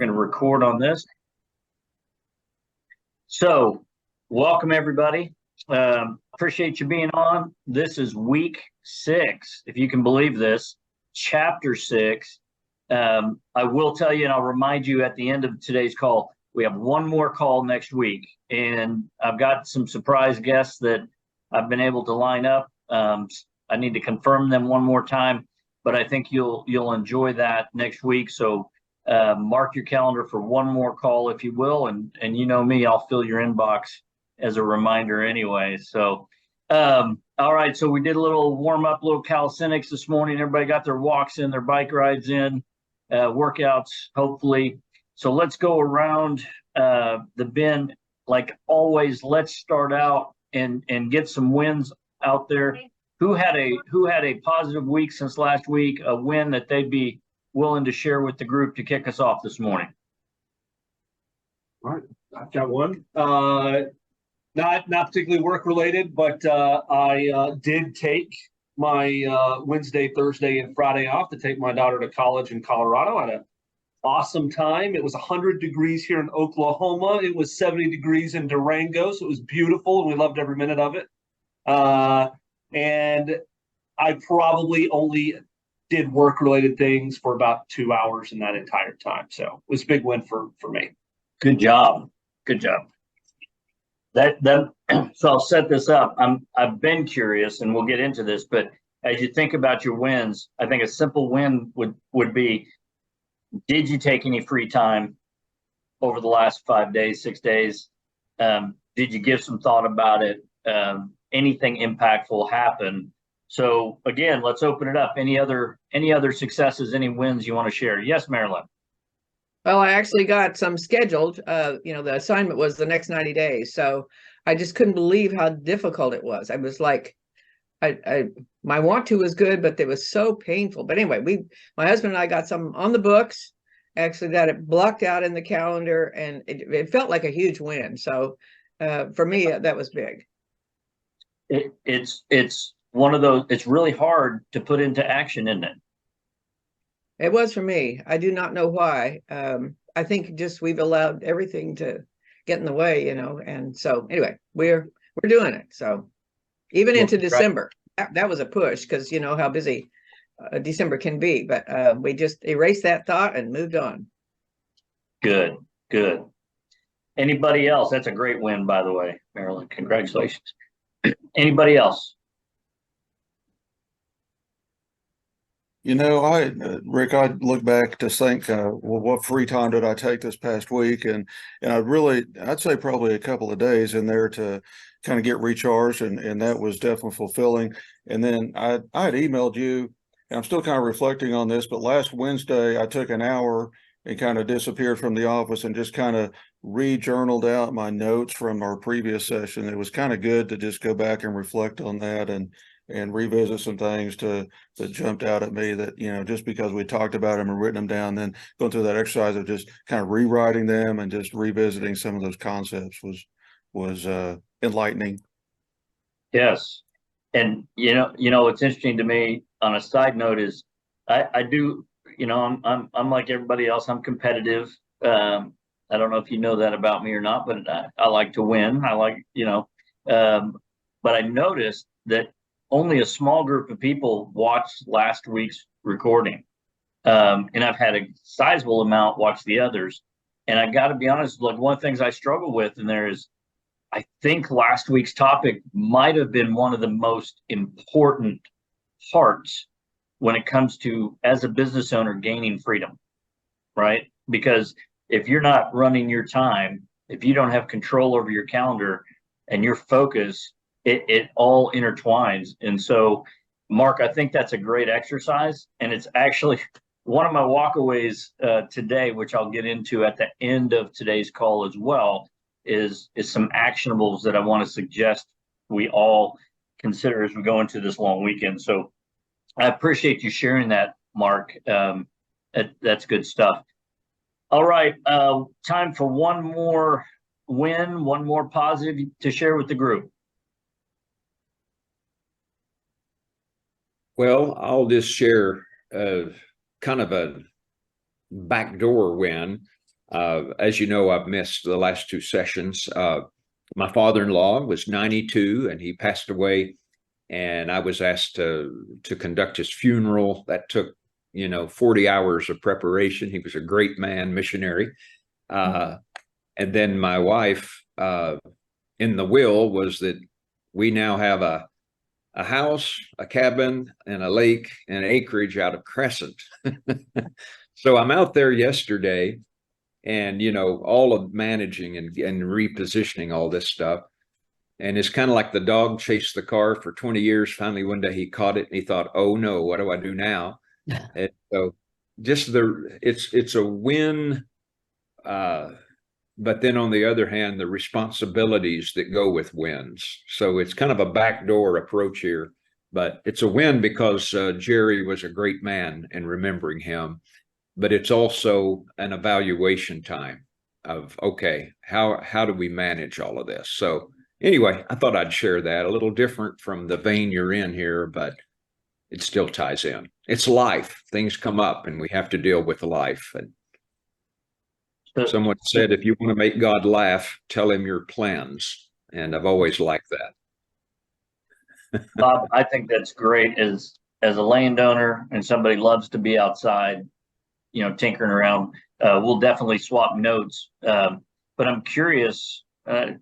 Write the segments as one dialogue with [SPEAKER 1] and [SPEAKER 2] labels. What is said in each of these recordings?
[SPEAKER 1] going to record on this. So, welcome everybody. Appreciate you being on. This is week 6, if you can believe this, chapter 6. I will tell you, and I'll remind you at the end of today's call, we have one more call next week, and I've got some surprise guests that I've been able to line up. I need to confirm them one more time, but I think you'll enjoy that next week. So mark your calendar for one more call, if you will, and you know me, I'll fill your inbox as a reminder anyway. So all right, so we did a little warm up, little calisthenics this morning. Everybody got their walks in, their bike rides in, workouts hopefully. So let's go around the bend like always. Let's start out and get some wins out there. Who had a positive week since last week, a win that they'd be willing to share with the group to kick us off this morning?
[SPEAKER 2] All right, I've got one. Not particularly work related, but I did take my Wednesday, Thursday, and Friday off to take my daughter to college in Colorado. I had an awesome time. It was 100 degrees here in Oklahoma. It was 70 degrees in Durango, so it was beautiful, and we loved every minute of it. And I probably only did work-related things for about 2 hours in that entire time. So it was a big win for me.
[SPEAKER 1] Good job. Good job. So I'll set this up. I've been curious, and we'll get into this, but as you think about your wins, I think a simple win would be, did you take any free time over the last 5 days, 6 days? Did you give some thought about it? Anything impactful happen? So again, let's open it up. Any other successes, any wins you want to share? Yes, Marilyn.
[SPEAKER 3] Well, I actually got some scheduled. The assignment was the next 90 days. So I just couldn't believe how difficult it was. I was like, my want to was good, but it was so painful. But anyway, my husband and I got some on the books, actually got it blocked out in the calendar, and it felt like a huge win. So for me, that was big.
[SPEAKER 1] It's one of those, it's really hard to put into action, isn't it?
[SPEAKER 3] It was for me. I do not know why. I think just we've allowed everything to get in the way, and so anyway, we're doing it. So even into December, that was a push, because you know how busy December can be, but we just erased that thought and moved on.
[SPEAKER 1] Good. Anybody else? That's a great win, by the way, Marilyn. Congratulations. Anybody else?
[SPEAKER 4] Rick, I look back to think, well, what free time did I take this past week? And I'd say probably a couple of days in there to kind of get recharged, and that was definitely fulfilling. And then I had emailed you, and I'm still kind of reflecting on this, but last Wednesday I took an hour and kind of disappeared from the office and just kind of re-journaled out my notes from our previous session. It was kind of good to just go back and reflect on that and revisit some things that jumped out at me that, just because we talked about them and written them down, then going through that exercise of just kind of rewriting them and just revisiting some of those concepts was enlightening.
[SPEAKER 1] Yes. And, what's interesting to me on a side note is I do, I'm like everybody else. I'm competitive. I don't know if you know that about me or not, but I like to win. I like, but I noticed that only a small group of people watched last week's recording. And I've had a sizable amount watch the others. And I got to be honest, like one of the things I struggle with in there is, I think last week's topic might have been one of the most important parts when it comes to, as a business owner, gaining freedom, right? Because if you're not running your time, if you don't have control over your calendar and your focus, it all intertwines. And so, Mark, I think that's a great exercise. And it's actually one of my walkaways today, which I'll get into at the end of today's call as well, is some actionables that I want to suggest we all consider as we go into this long weekend. So I appreciate you sharing that, Mark. That's good stuff. All right, time for one more win, one more positive to share with the group.
[SPEAKER 5] Well, I'll just share kind of a backdoor win. As you know, I've missed the last two sessions. My father-in-law was 92 and he passed away, and I was asked to conduct his funeral. That took, 40 hours of preparation. He was a great man, missionary. And then my wife, in the will, was that we now have a house, a cabin, and a lake and acreage out of Crescent. So I'm out there yesterday, and all of managing and repositioning all this stuff. And it's kind of like the dog chased the car for 20 years. Finally, one day he caught it and he thought, oh no, what do I do now? And so just it's a win. But then on the other hand, the responsibilities that go with wins. So it's kind of a backdoor approach here, but it's a win because Jerry was a great man, and remembering him. But it's also an evaluation time of, okay, how do we manage all of this? So anyway, I thought I'd share that. A little different from the vein you're in here, but it still ties in. It's life. Things come up and we have to deal with life. And someone said, if you want to make God laugh, tell him your plans. And I've always liked that.
[SPEAKER 1] Bob, I think that's great as a landowner and somebody loves to be outside, tinkering around. We'll definitely swap notes. But I'm curious,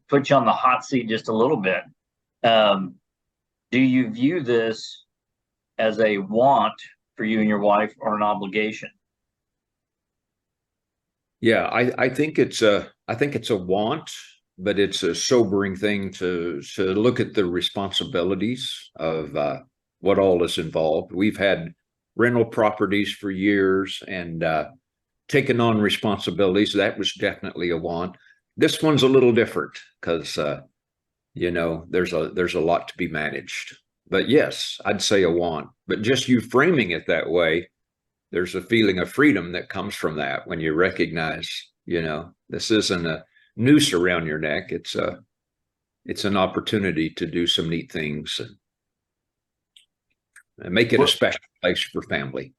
[SPEAKER 1] put you on the hot seat just a little bit. Do you view this as a want for you and your wife, or an obligation?
[SPEAKER 5] Yeah, I think it's a want, but it's a sobering thing to look at the responsibilities of what all is involved. We've had rental properties for years and taken on responsibilities. That was definitely a want. This one's a little different because there's a lot to be managed. But yes, I'd say a want. But just you framing it that way, there's a feeling of freedom that comes from that when you recognize, this isn't a noose around your neck. It's an opportunity to do some neat things and make it a special place for family.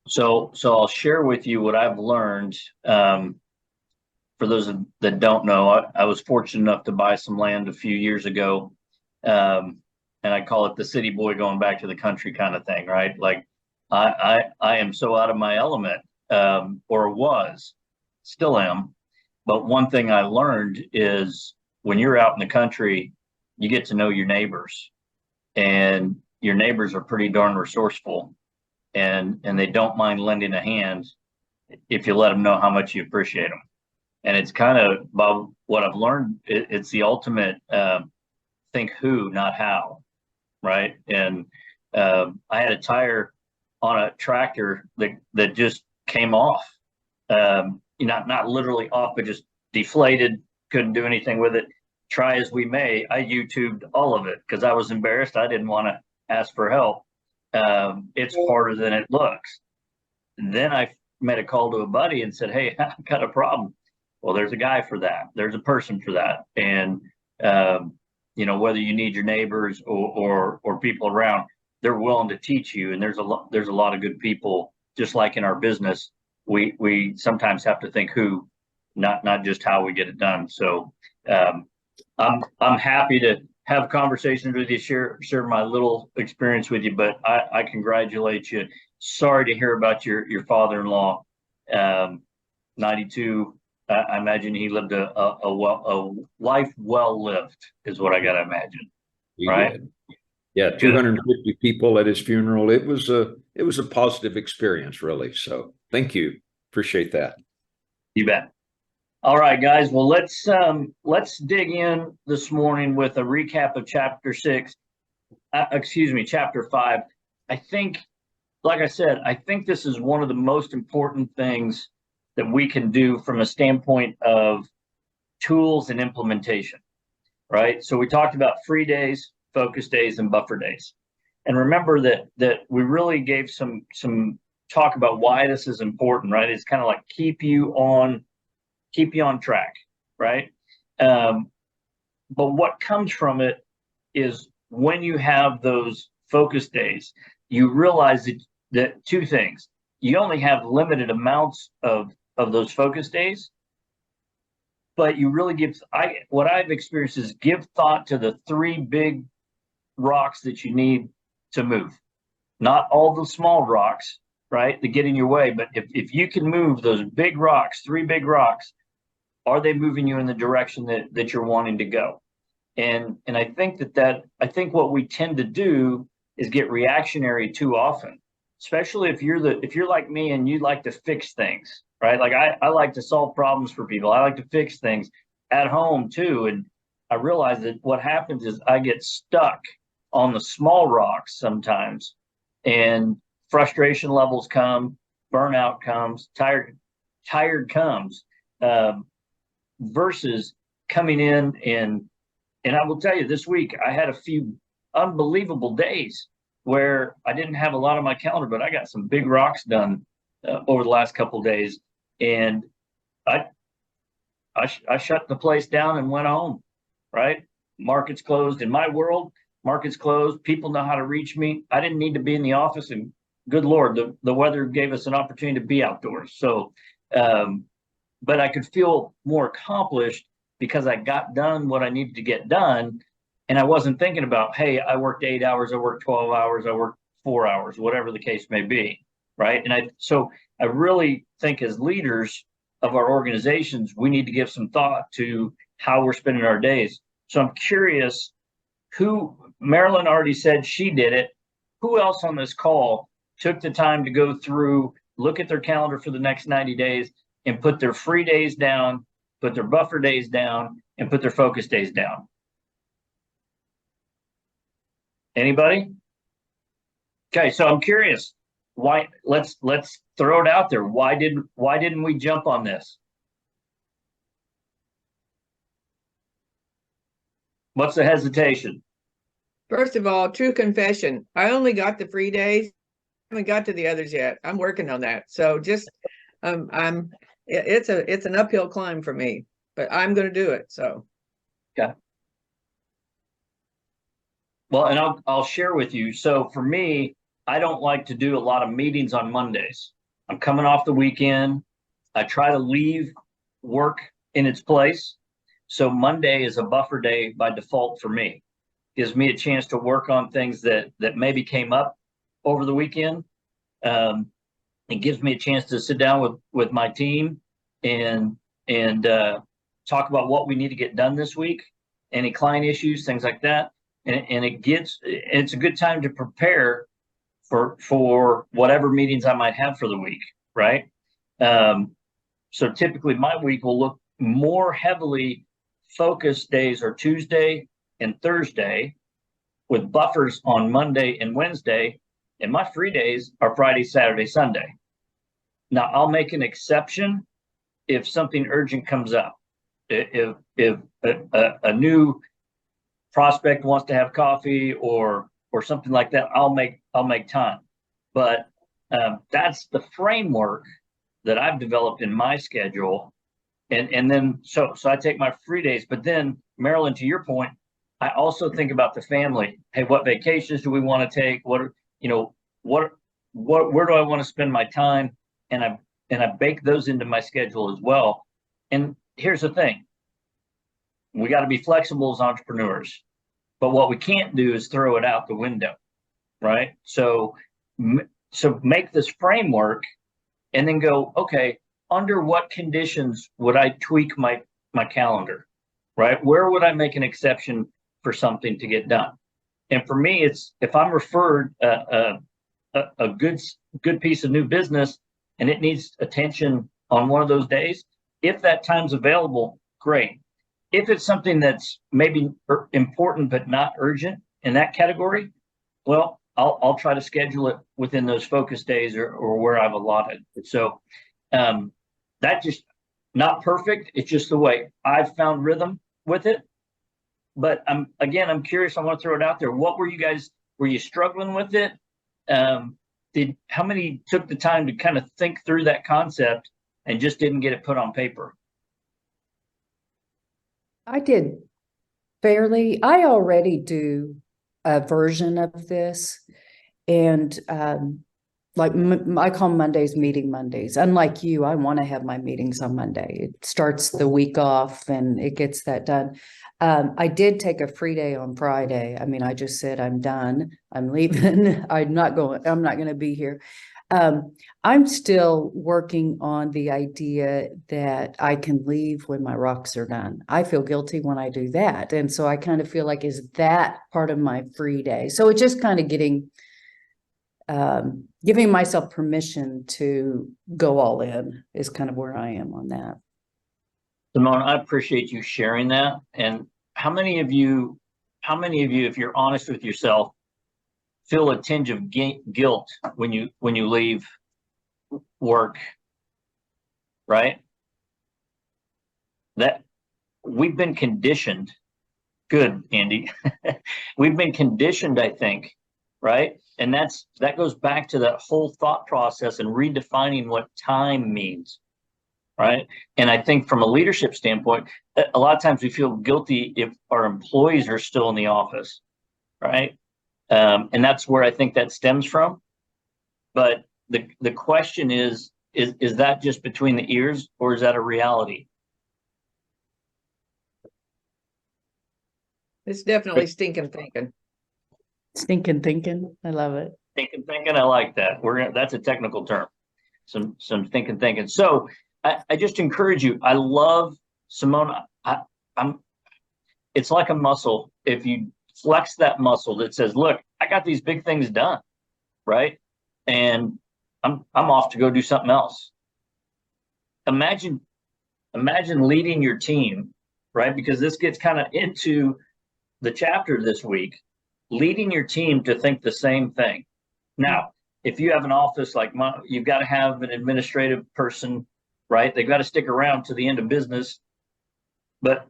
[SPEAKER 1] So I'll share with you what I've learned. For those that don't know, I was fortunate enough to buy some land a few years ago. And I call it the city boy going back to the country kind of thing, right? Like I am so out of my element, or was, still am. But one thing I learned is when you're out in the country, you get to know your neighbors, and your neighbors are pretty darn resourceful, and they don't mind lending a hand if you let them know how much you appreciate them. And it's kind of, Bob, what I've learned, it's the ultimate think who, not how, right? And I had a tire on a tractor that just came off, not literally off, but just deflated, couldn't do anything with it. Try as we may, I YouTubed all of it because I was embarrassed. I didn't want to ask for help. It's harder than it looks. And then I made a call to a buddy and said, hey, I've got a problem. Well, there's a guy for that. There's a person for that. And, whether you need your neighbors or people around, they're willing to teach you. And there's a lot of good people, just like in our business. We sometimes have to think who, not just how we get it done. So I'm happy to have conversations with you, share my little experience with you, but I congratulate you. Sorry to hear about your father-in-law, 92. I imagine he lived a life well lived, is what I got to imagine.
[SPEAKER 5] He
[SPEAKER 1] right?
[SPEAKER 5] did. Yeah, 250 people at his funeral. It was a positive experience, really. So thank you. Appreciate that.
[SPEAKER 1] You bet. All right, guys. Well, let's dig in this morning with a recap of chapter 5. I think, like I said, I think this is one of the most important things that we can do from a standpoint of tools and implementation, right? So we talked about free days, focus days, and buffer days. And remember that we really gave some talk about why this is important, right? It's kind of like keep you on track, right? But what comes from it is when you have those focus days, you realize that two things. You only have limited amounts of of those focus days. But you really what I've experienced is give thought to the 3 big rocks that you need to move. Not all the small rocks, right, that get in your way, but if you can move those big rocks, 3 big rocks, are they moving you in the direction that you're wanting to go? And I think I think what we tend to do is get reactionary too often, especially if you're like me and you like to fix things, right? Like I like to solve problems for people. I like to fix things at home too. And I realize that what happens is I get stuck on the small rocks sometimes, and frustration levels come, burnout comes, tired comes, versus coming in and I will tell you, this week I had a few unbelievable days where I didn't have a lot on my calendar, but I got some big rocks done over the last couple of days, and I shut the place down and went home. Right, markets closed in my world. Markets closed. People know how to reach me. I didn't need to be in the office, and good Lord, the weather gave us an opportunity to be outdoors. So, but I could feel more accomplished because I got done what I needed to get done. And I wasn't thinking about, hey, I worked 8 hours, I worked 12 hours, I worked 4 hours, whatever the case may be. Right. And so I really think as leaders of our organizations, we need to give some thought to how we're spending our days. So I'm curious, Marilyn already said she did it. Who else on this call took the time to go through, look at their calendar for the next 90 days and put their free days down, put their buffer days down, and put their focus days down? Anybody? Okay, so I'm curious. Why? Let's throw it out there. Why didn't we jump on this? What's the hesitation?
[SPEAKER 3] First of all, true confession, I only got the free days. I haven't got to the others yet. I'm working on that. So just it's an uphill climb for me, but I'm going to do it. So
[SPEAKER 1] okay. Well, and I'll share with you. So for me, I don't like to do a lot of meetings on Mondays. I'm coming off the weekend. I try to leave work in its place. So Monday is a buffer day by default for me. Gives me a chance to work on things that maybe came up over the weekend. It gives me a chance to sit down with my team and talk about what we need to get done this week, any client issues, things like that. And it's a good time to prepare for whatever meetings I might have for the week, right? So typically my week will look more heavily focused days are Tuesday and Thursday, with buffers on Monday and Wednesday, and my free days are Friday, Saturday, Sunday. Now I'll make an exception if something urgent comes up. If a new prospect wants to have coffee or something like that, I'll make time. But that's the framework that I've developed in my schedule. And then so I take my free days, but then Marilyn, to your point, I also think about the family. Hey, what vacations do we want to take? Where do I want to spend my time? And I bake those into my schedule as well. And here's the thing. We got to be flexible as entrepreneurs, but what we can't do is throw it out the window, right? So make this framework and then go, okay, under what conditions would I tweak my calendar, right? Where would I make an exception for something to get done? And for me, it's if I'm referred a good piece of new business and it needs attention on one of those days, if that time's available, great. If it's something that's maybe important but not urgent in that category, well, I'll try to schedule it within those focus days or where I've allotted. So that just not perfect. It's just the way I've found rhythm with it. But I'm curious. I want to throw it out there. What were you struggling with it? How many took the time to kind of think through that concept and just didn't get it put on paper?
[SPEAKER 6] I did fairly. I already do a version of this, and like I call Mondays meeting Mondays. Unlike you, I want to have my meetings on Monday. It starts the week off and it gets that done. I did take a free day on Friday. I mean, I just said, I'm done. I'm leaving. I'm not going to be here. I'm still working on the idea that I can leave when my rocks are done. I feel guilty when I do that. And so I kind of feel like, is that part of my free day? So it's just kind of giving myself permission to go all in is kind of where I am on that.
[SPEAKER 1] Simone, I appreciate you sharing that. And how many of you, if you're honest with yourself, feel a tinge of guilt when you leave work, right? That we've been conditioned. Good, Andy. We've been conditioned, I think, right? And that goes back to that whole thought process and redefining what time means, right? And I think from a leadership standpoint, a lot of times we feel guilty if our employees are still in the office, right? And that's where I think that stems from. But the question is that just between the ears, or is that a reality?
[SPEAKER 3] It's definitely stinking thinking.
[SPEAKER 6] Stinking thinking. I love it.
[SPEAKER 1] Thinking, I like that. That's a technical term. Some thinking. So I just encourage you. I love Simone. It's like a muscle. If you flex that muscle that says, look, I got these big things done, right? And I'm off to go do something else. Imagine leading your team, right? Because this gets kind of into the chapter this week, leading your team to think the same thing. Now, if you have an office like mine, you've got to have an administrative person, right? They've got to stick around to the end of business. But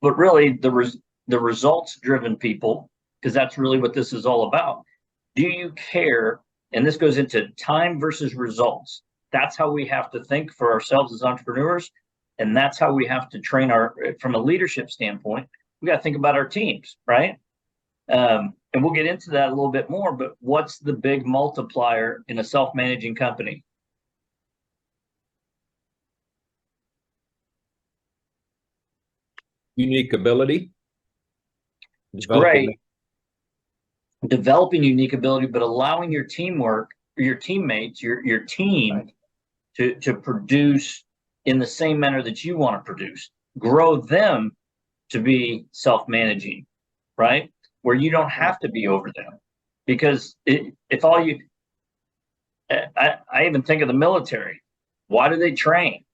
[SPEAKER 1] really, the results-driven people, because that's really what this is all about. Do you care? And this goes into time versus results. That's how we have to think for ourselves as entrepreneurs. And that's how we have to train from a leadership standpoint, we got to think about our teams, right? And we'll get into that a little bit more, but what's the big multiplier in a self-managing company?
[SPEAKER 5] Unique ability.
[SPEAKER 1] Great. Developing unique ability, but allowing your teamwork, your teammates, your team to produce in the same manner that you want to produce. Grow them to be self-managing, right? Where you don't have to be over them. Because if all you, I even think of the military. Why do they train?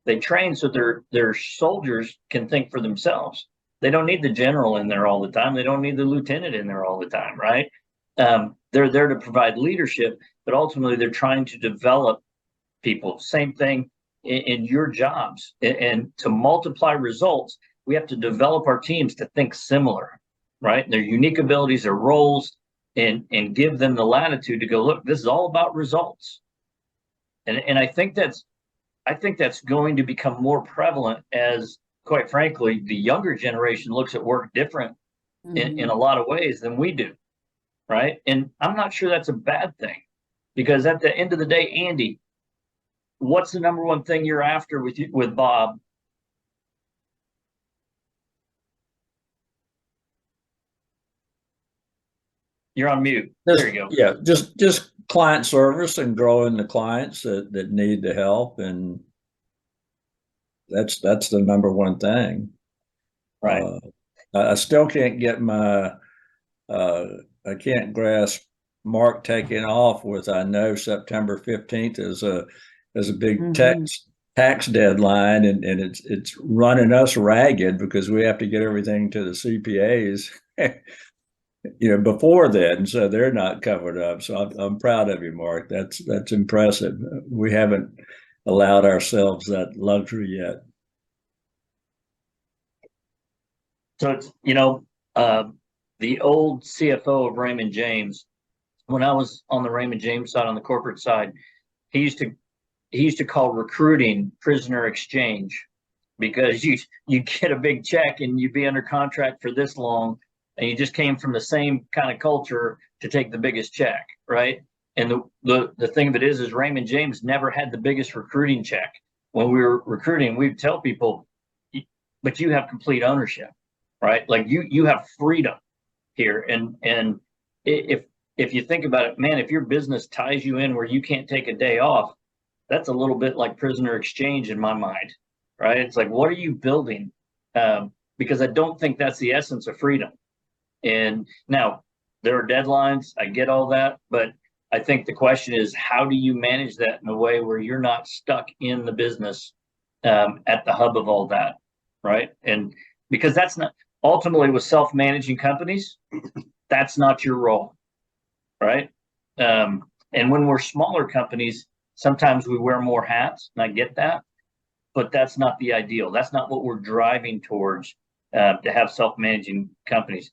[SPEAKER 1] They train so their soldiers can think for themselves. They don't need the general in there all the time. They don't need the lieutenant in there all the time, right? They're there to provide leadership, but ultimately they're trying to develop people. Same thing in your jobs. And to multiply results, we have to develop our teams to think similar, right? Their unique abilities, their roles, and give them the latitude to go, look, this is all about results. And I think that's going to become more prevalent as, quite frankly, the younger generation looks at work different in a lot of ways than we do, right? And I'm not sure that's a bad thing, because at the end of the day, Andy, what's the number one thing you're after with Bob? You're on mute. There you go.
[SPEAKER 7] Yeah, just client service and growing the clients that need the help, and that's the number one thing.
[SPEAKER 1] Right.
[SPEAKER 7] I still can't get I can't grasp Mark taking off with, I know September 15th is a big tax deadline, and it's running us ragged because we have to get everything to the CPAs before then, so they're not covered up. So I'm proud of you, Mark. That's impressive. We haven't allowed ourselves that luxury yet.
[SPEAKER 1] So it's, the old CFO of Raymond James, when I was on the Raymond James side, on the corporate side, he used to call recruiting prisoner exchange, because you get a big check and you'd be under contract for this long, and you just came from the same kind of culture to take the biggest check, right? And the thing of it is Raymond James never had the biggest recruiting check. When we were recruiting, we'd tell people, but you have complete ownership, right? Like you have freedom here. And if you think about it, man, if your business ties you in where you can't take a day off, that's a little bit like prisoner exchange in my mind, right? It's like, what are you building? Because I don't think that's the essence of freedom. And now there are deadlines. I get all that, but I think the question is, how do you manage that in a way where you're not stuck in the business at the hub of all that, right? And because that's not ultimately with self-managing companies, that's not your role, right? And when we're smaller companies, sometimes we wear more hats, and I get that, but that's not the ideal. That's not what we're driving towards to have self-managing companies.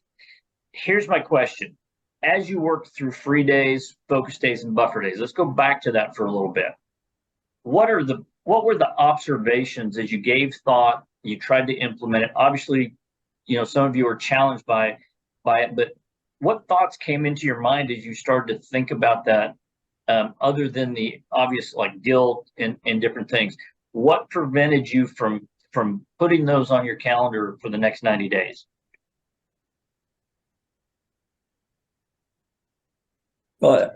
[SPEAKER 1] Here's my question. As you work through free days, focus days, and buffer days, let's go back to that for a little bit. What were the observations as you gave thought, you tried to implement it? Obviously, some of you are challenged by it, but what thoughts came into your mind as you started to think about that, other than the obvious like guilt and different things? What prevented you from putting those on your calendar for the next 90 days?
[SPEAKER 7] Well,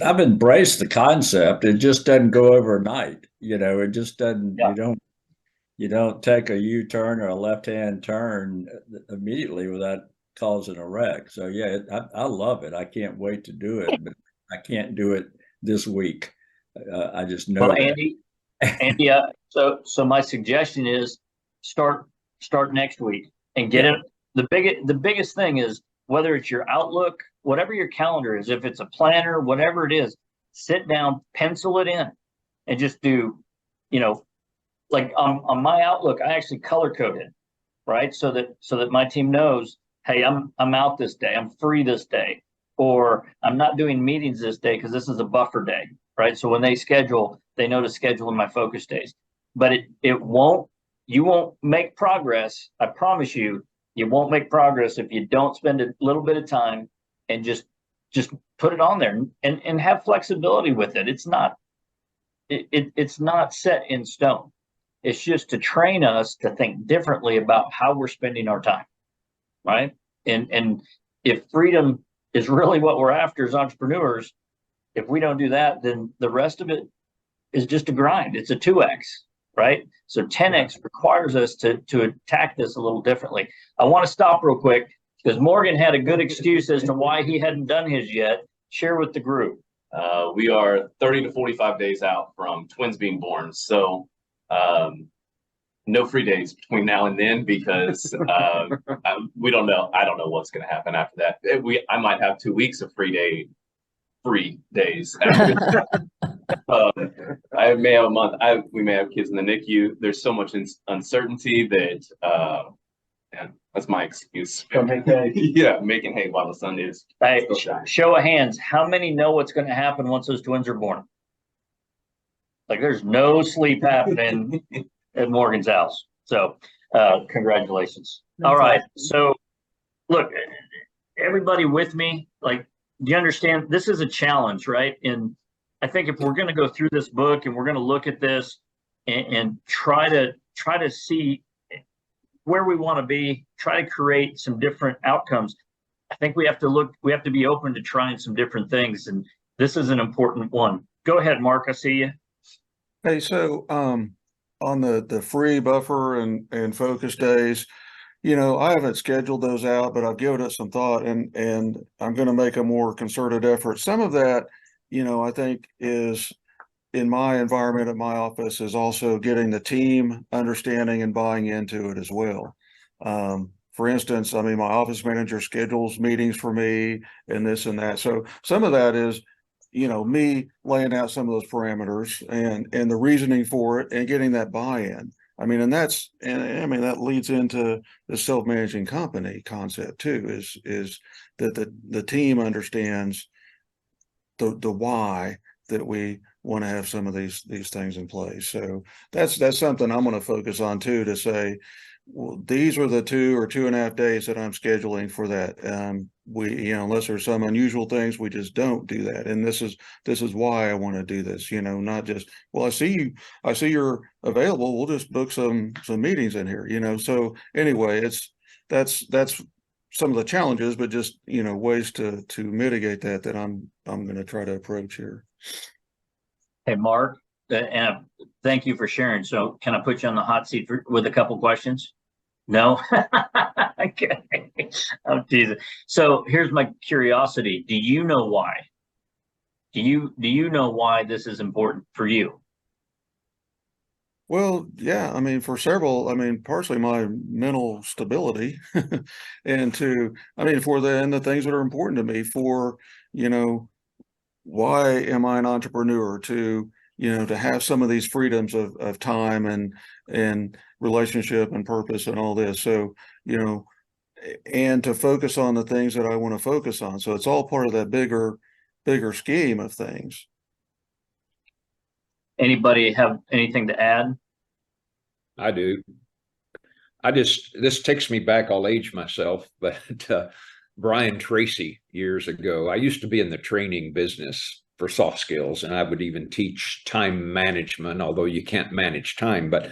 [SPEAKER 7] I've embraced the concept. It just doesn't go overnight. It just doesn't,
[SPEAKER 1] Yeah.
[SPEAKER 7] you don't take a U-turn or a left-hand turn immediately without causing a wreck. So yeah, I love it. I can't wait to do it, but I can't do it this week. I just know
[SPEAKER 1] Well,
[SPEAKER 7] that.
[SPEAKER 1] Andy, so my suggestion is start next week and get it. The biggest thing is, whether it's your Outlook, whatever your calendar is, if it's a planner, whatever it is, sit down, pencil it in, and just do, like on my Outlook, I actually color coded, right? So that my team knows, hey, I'm out this day, I'm free this day, or I'm not doing meetings this day because this is a buffer day, right? So when they schedule, they know to schedule in my focus days. But you won't make progress. I promise you, you won't make progress if you don't spend a little bit of time and just put it on there and have flexibility with it. It's not set in stone. It's just to train us to think differently about how we're spending our time, right? And if freedom is really what we're after as entrepreneurs, if we don't do that, then the rest of it is just a grind. It's a 2x, right? So 10x requires us to attack this a little differently. I want to stop real quick because Morgan had a good excuse as to why he hadn't done his yet. Share with the group.
[SPEAKER 8] We are 30 to 45 days out from twins being born. So no free days between now and then because we don't know. I don't know what's going to happen after that. I might have 2 weeks of free days. I may have a month. We may have kids in the NICU. There's so much uncertainty that that's my excuse. Yeah, making hay while the sun is.
[SPEAKER 1] Hey, show of hands. How many know what's going to happen once those twins are born? Like there's no sleep happening at Morgan's house. So congratulations. All right. So look, everybody with me, like, do you understand? This is a challenge, right? And I think if we're going to go through this book and we're going to look at this and try to see where we want to be, try to create some different outcomes, I think we have to be open to trying some different things. And this is an important one. Go ahead, Mark. I see you.
[SPEAKER 4] Hey, so on the free buffer and focus days, I haven't scheduled those out, but I've given it some thought and I'm going to make a more concerted effort. Some of that, I think is in my environment at my office is also getting the team understanding and buying into it as well. For instance, my office manager schedules meetings for me and this and that. So some of that is, me laying out some of those parameters and the reasoning for it and getting that buy-in. That leads into the self-managing company concept too, is that the team understands the why that we want to have some of these things in place. So that's something I'm going to focus on too, to say, well, these are the 2 or 2.5 days that I'm scheduling for that. We, unless there's some unusual things, we just don't do that. And this is why I want to do this, not just, well, I see you're available. We'll just book some meetings in here, So anyway, that's some of the challenges, but just, ways to mitigate that I'm going to try to approach here.
[SPEAKER 1] Hey, Mark, and thank you for sharing. So can I put you on the hot seat with a couple questions? No? Okay. I'm teasing. So here's my curiosity. Do you know why? Do you know why this is important for you?
[SPEAKER 4] Well, yeah, I mean, for several, partially my mental stability and for the things that are important to me for, why am I an entrepreneur to have some of these freedoms of time and relationship and purpose and all this. So, and to focus on the things that I want to focus on. So it's all part of that bigger scheme of things.
[SPEAKER 1] Anybody have anything to add?
[SPEAKER 5] I do. This takes me back, I'll age myself, but Brian Tracy years ago, I used to be in the training business for soft skills, and I would even teach time management, although you can't manage time. But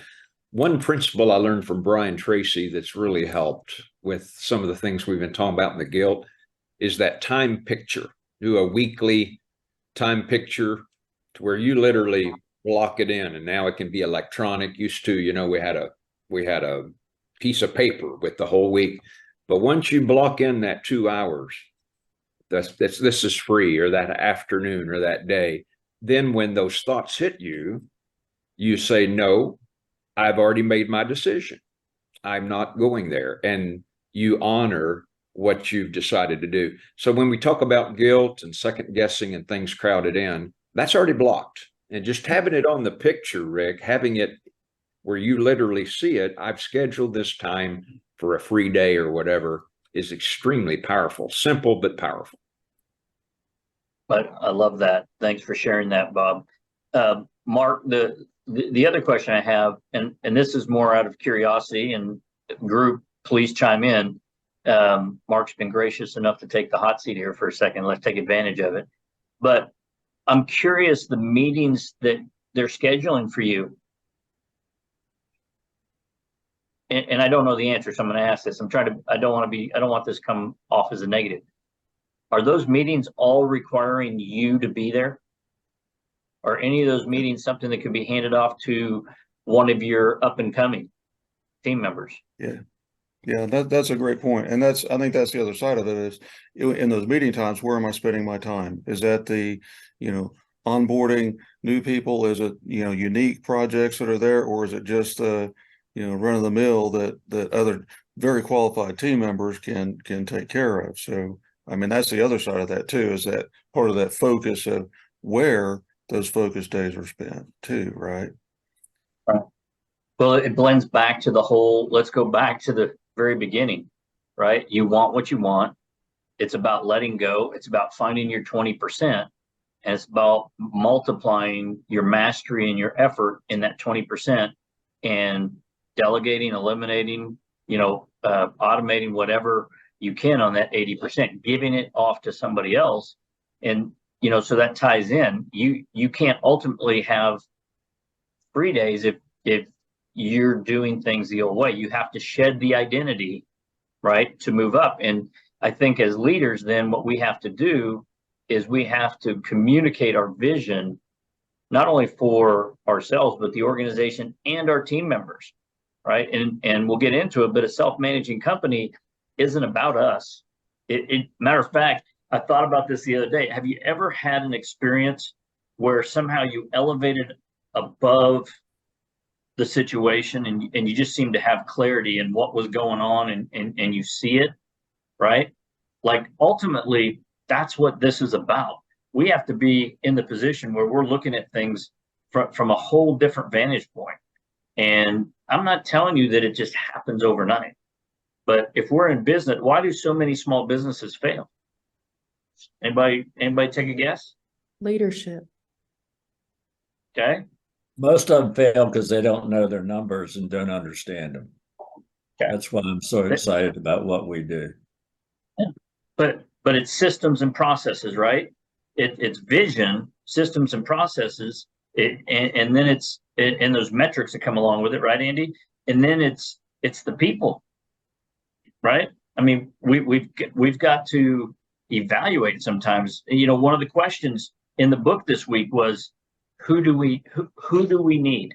[SPEAKER 5] one principle I learned from Brian Tracy that's really helped with some of the things we've been talking about in the Guilt is that time picture. Do a weekly time picture to where you literally block it in, and now it can be electronic. Used to, we had a piece of paper with the whole week, but once you block in that 2 hours, this is free, or that afternoon or that day, then when those thoughts hit you, you say, no, I've already made my decision. I'm not going there. And you honor what you've decided to do. So when we talk about guilt and second guessing and things crowded in, that's already blocked. And just having it on the picture, Rick, having it where you literally see it, I've scheduled this time for a free day or whatever, is extremely powerful. Simple, but powerful.
[SPEAKER 1] But I love that. Thanks for sharing that, Bob. Mark, the other question I have, and this is more out of curiosity, and group, please chime in. Mark's been gracious enough to take the hot seat here for a second. Let's take advantage of it. But I'm curious, the meetings that they're scheduling for you, and I don't know the answer, so I'm going to ask this. I don't want this to come off as a negative. Are those meetings all requiring you to be there? Are any of those meetings something that could be handed off to one of your up and coming team members?
[SPEAKER 4] Yeah, that's a great point. And I think that's the other side of it is in those meeting times, where am I spending my time? Is that the, onboarding new people? Is it, unique projects that are there, or is it just run of the mill that other very qualified team members can take care of? So, that's the other side of that too, is that part of that focus of where those focus days are spent too, right?
[SPEAKER 1] Right. Well, it blends back to the whole, let's go back to the very beginning, right? You want what you want. It's about letting go. It's about finding your 20%. And it's about multiplying your mastery and your effort in that 20% and delegating, eliminating, automating whatever you can on that 80%, giving it off to somebody else. And, so that ties in. You can't ultimately have free days if you're doing things the old way. You have to shed the identity, right, to move up. And I think as leaders, then what we have to do is we have to communicate our vision, not only for ourselves, but the organization and our team members, right? And we'll get into it, but a self-managing company isn't about us. Matter of fact, I thought about this the other day. Have you ever had an experience where somehow you elevated above the situation and you just seem to have clarity in what was going on and you see it, right? Like ultimately, that's what this is about. We have to be in the position where we're looking at things from a whole different vantage point. And I'm not telling you that it just happens overnight, but if we're in business, why do so many small businesses fail? Anybody take a guess?
[SPEAKER 6] Leadership.
[SPEAKER 1] Okay.
[SPEAKER 7] Most of them fail because they don't know their numbers and don't understand them. That's why I'm so excited about what we do.
[SPEAKER 1] But it's systems and processes, right? It's vision, systems and processes, and then it's and those metrics that come along with it, right, Andy? And then it's the people, right? I mean, we've got to evaluate sometimes. You know, one of the questions in the book this week was, who do we need?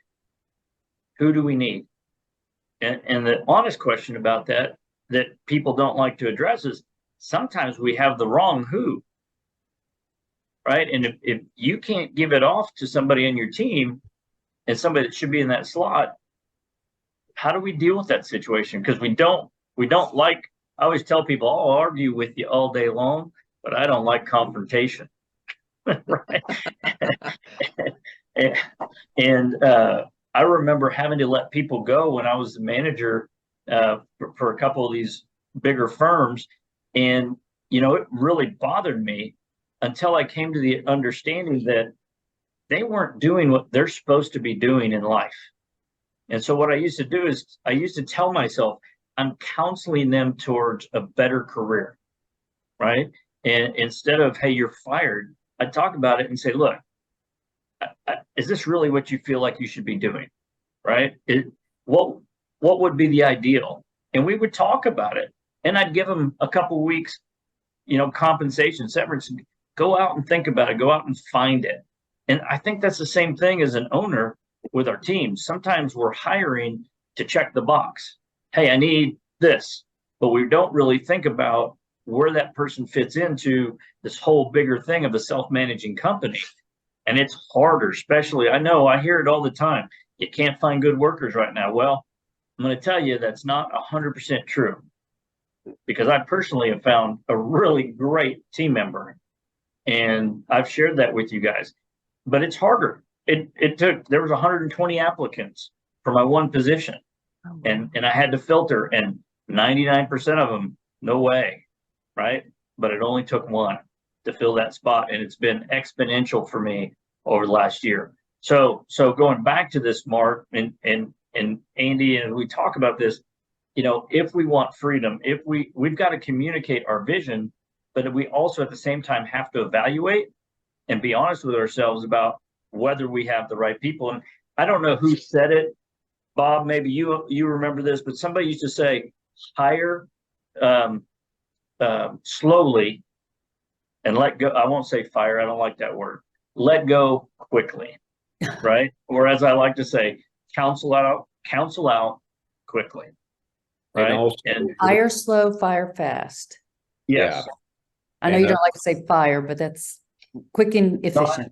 [SPEAKER 1] Who do we need? And the honest question about that people don't like to address is sometimes we have the wrong who, right? And if you can't give it off to somebody on your team and somebody that should be in that slot, how do we deal with that situation? Because we don't like, I always tell people, I'll argue with you all day long, but I don't like confrontation. Right. and I remember having to let people go when I was the manager for a couple of these bigger firms. And, you know, it really bothered me until I came to the understanding that they weren't doing what they're supposed to be doing in life. And so what I used to do is I used to tell myself, I'm counseling them towards a better career, right? And instead of, hey, you're fired, I talk about it and say, look, is this really what you feel like you should be doing, right? What would be the ideal? And we would talk about it, and I'd give them a couple weeks, you know, compensation, severance. Go out and think about it. Go out and find it. And I think that's the same thing as an owner with our teams. Sometimes we're hiring to check the box. Hey, I need this, but we don't really think about where that person fits into this whole bigger thing of a self-managing company. And it's harder, especially, I know I hear it all the time. You can't find good workers right now. Well, I'm going to tell you that's not 100% true, because I personally have found a really great team member, and I've shared that with you guys. But it's harder. There was 120 applicants for my one position, and I had to filter, and 99% of them, no way, right? But it only took one to fill that spot, and it's been exponential for me over the last year. So going back to this, Mark and Andy, and we talk about this, you know, if we want freedom, we've got to communicate our vision, but we also at the same time have to evaluate and be honest with ourselves about whether we have the right people. And I don't know who said it, Bob, maybe you remember this, but somebody used to say, hire slowly and let go. I won't say fire. I don't like that word. Let go quickly, right? Or as I like to say, counsel out quickly, right?
[SPEAKER 5] And
[SPEAKER 6] Hire slow, fire fast.
[SPEAKER 1] Yes.
[SPEAKER 6] I know you don't like to say fire, but that's quick and efficient.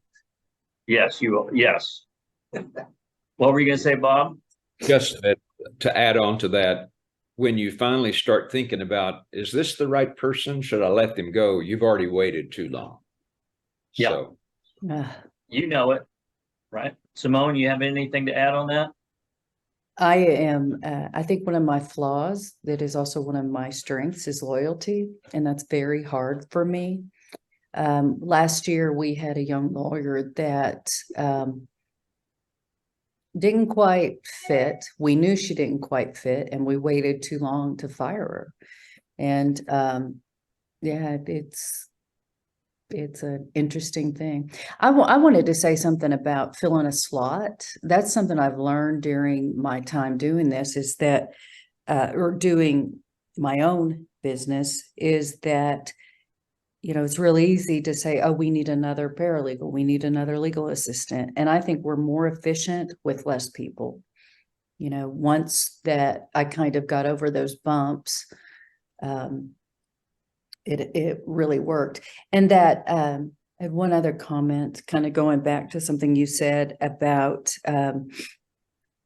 [SPEAKER 1] Yes, you will. Yes. What were you going to say, Bob?
[SPEAKER 5] just that, to add on to that, when you finally start thinking about, is this the right person? Should I let them go? You've already waited too long.
[SPEAKER 1] Yeah.
[SPEAKER 5] So,
[SPEAKER 1] You know it, right? Simone, you have anything to add on that?
[SPEAKER 6] I think one of my flaws that is also one of my strengths is loyalty, and that's very hard for me. Last year we had a young lawyer that didn't quite fit. We knew she didn't quite fit, and we waited too long to fire her. And yeah, it's an interesting thing. I wanted to say something about filling a slot. That's something I've learned during my time doing this, is that, or doing my own business, is that, you know, it's really easy to say, oh, we need another paralegal, we need another legal assistant. And I think we're more efficient with less people. You know, once that I kind of got over those bumps, it really worked. And that, I had one other comment, kind of going back to something you said about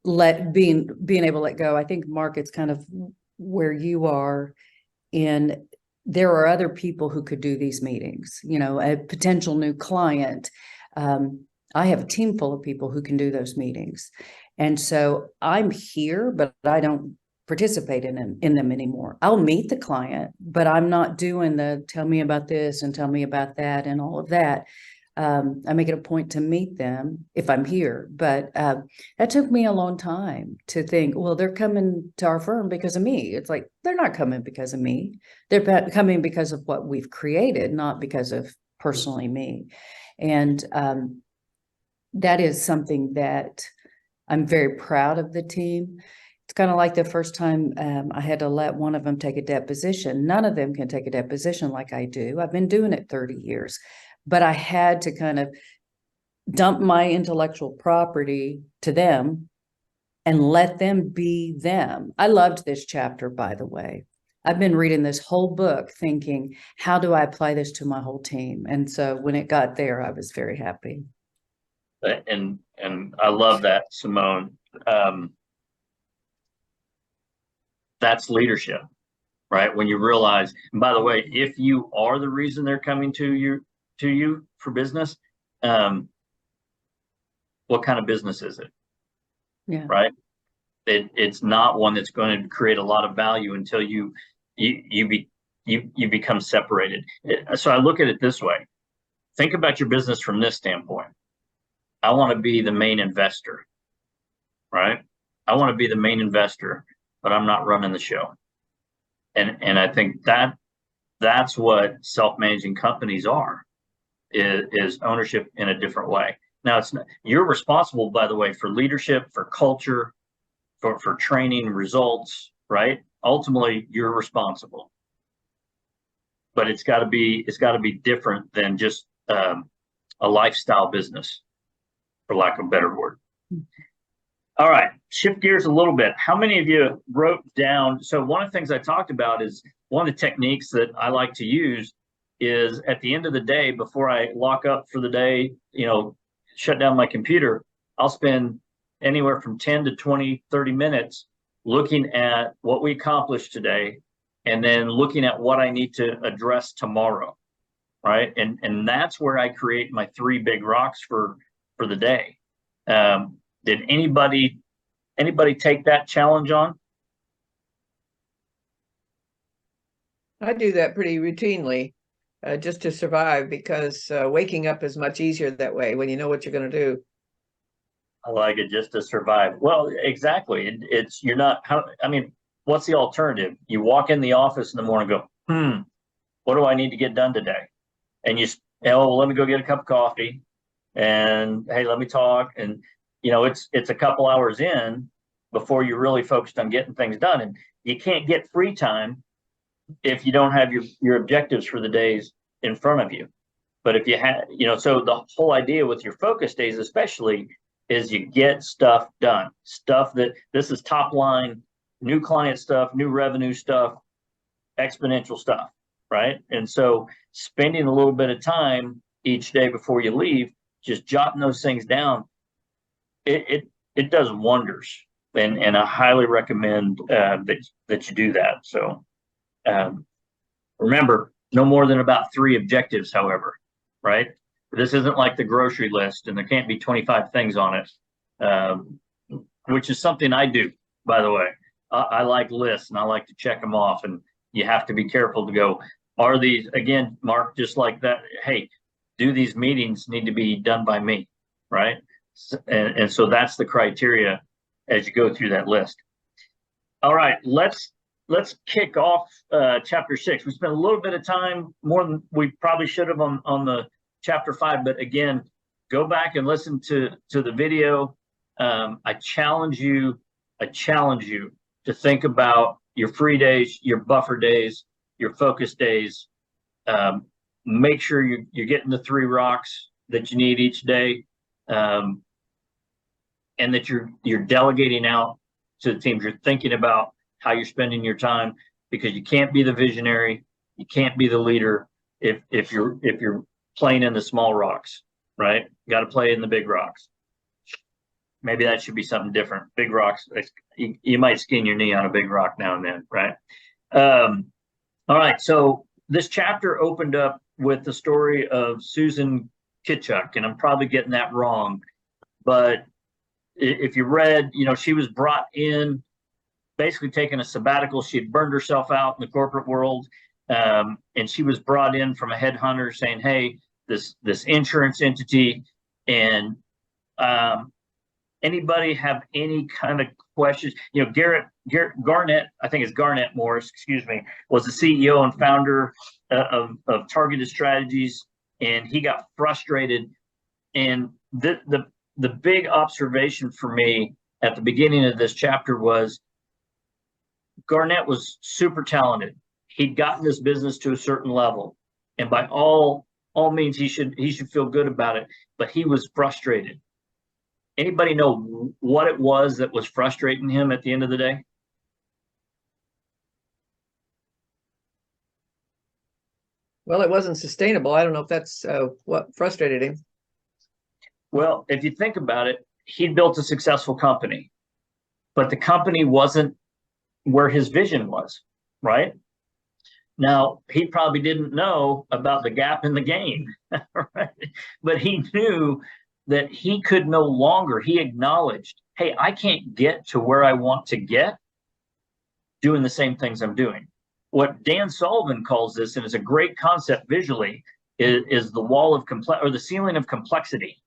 [SPEAKER 6] being able to let go. I think, Mark, it's kind of where you are in. There are other people who could do these meetings, you know, a potential new client. I have a team full of people who can do those meetings. And so I'm here, but I don't participate in them anymore. I'll meet the client, but I'm not doing the tell me about this and tell me about that and all of that. I make it a point to meet them if I'm here, but that took me a long time to think, well, they're coming to our firm because of me. It's like, they're not coming because of me. They're coming because of what we've created, not because of personally me. And that is something that I'm very proud of the team. It's kind of like the first time I had to let one of them take a deposition. None of them can take a deposition like I do. I've been doing it 30 years, but I had to kind of dump my intellectual property to them and let them be them. I loved this chapter, by the way. I've been reading this whole book thinking, how do I apply this to my whole team? And so when it got there, I was very happy.
[SPEAKER 1] And I love that, Simone. That's leadership, right? When you realize, and by the way, if you are the reason they're coming to you for business, what kind of business is it?
[SPEAKER 6] Yeah.
[SPEAKER 1] Right. It's not one that's going to create a lot of value until you become separated. So I look at it this way. Think about your business from this standpoint. I want to be the main investor, right? I want to be the main investor, but I'm not running the show. And I think that's what self-managing companies are, is ownership in a different way. Now, it's not, you're responsible, by the way, for leadership, for culture, for training, results, right? Ultimately, you're responsible. But it's got to be different than just a lifestyle business, for lack of a better word. All right, shift gears a little bit. How many of you wrote down? So one of the things I talked about is one of the techniques that I like to use is at the end of the day, before I lock up for the day, shut down my computer, I'll spend anywhere from 10 to 20, 30 minutes looking at what we accomplished today, and then looking at what I need to address tomorrow, right? And that's where I create my 3 big rocks for the day. Did anybody take that challenge on?
[SPEAKER 3] I do that pretty routinely, just to survive, because waking up is much easier that way when you know what you're going to do.
[SPEAKER 1] I like it, just to survive. Well, exactly. You're not, what's the alternative? You walk in the office in the morning and go, what do I need to get done today? And let me go get a cup of coffee, and hey, let me talk. And it's a couple hours in before you're really focused on getting things done. And you can't get free time if you don't have your objectives for the days in front of you. But if you have, so the whole idea with your focus days, especially, is you get stuff done. Stuff that, this is top line, new client stuff, new revenue stuff, exponential stuff, right? And so spending a little bit of time each day before you leave, just jotting those things down, it does wonders. And I highly recommend that you do that. So remember, no more than about 3 objectives, however, right? This isn't like the grocery list, and there can't be 25 things on it, which is something I do, by the way. I like lists, and I like to check them off, and you have to be careful to go, are these, again, Mark, just like that, hey, do these meetings need to be done by me, right? And so that's the criteria as you go through that list. All right, let's kick off chapter 6. We spent a little bit of time, more than we probably should have, on the chapter 5, but again, go back and listen to the video. I challenge you to think about your free days, your buffer days, your focus days. Make sure you're getting the 3 rocks that you need each day, and that you're delegating out to the teams. You're thinking about how you're spending your time, because you can't be the visionary, you can't be the leader if you're playing in the small rocks, right? You got to play in the big rocks. Maybe that should be something different. Big rocks, you might skin your knee on a big rock now and then, right? All right, so this chapter opened up with the story of Susan Kitchuk, and I'm probably getting that wrong, but if you read, she was brought in, basically taking a sabbatical. She had burned herself out in the corporate world, and she was brought in from a headhunter saying, hey, this insurance entity. And anybody have any kind of questions? You know, Garrett Garnett, I think it's Garnett Morris, excuse me, was the CEO and founder of Targeted Strategies, and he got frustrated. And the big observation for me at the beginning of this chapter was Garnett was super talented. He'd gotten this business to a certain level, and by all means, he should feel good about it. But he was frustrated. Anybody know what it was that was frustrating him at the end of the day?
[SPEAKER 3] Well, it wasn't sustainable. I don't know if that's what frustrated him.
[SPEAKER 1] Well, if you think about it, he built a successful company, but the company wasn't where his vision was, right? Now, he probably didn't know about the gap in the gain, right? But he knew that he could no longer, he acknowledged, hey, I can't get to where I want to get doing the same things I'm doing. What Dan Sullivan calls this, and it's a great concept visually, is the wall of or the ceiling of complexity,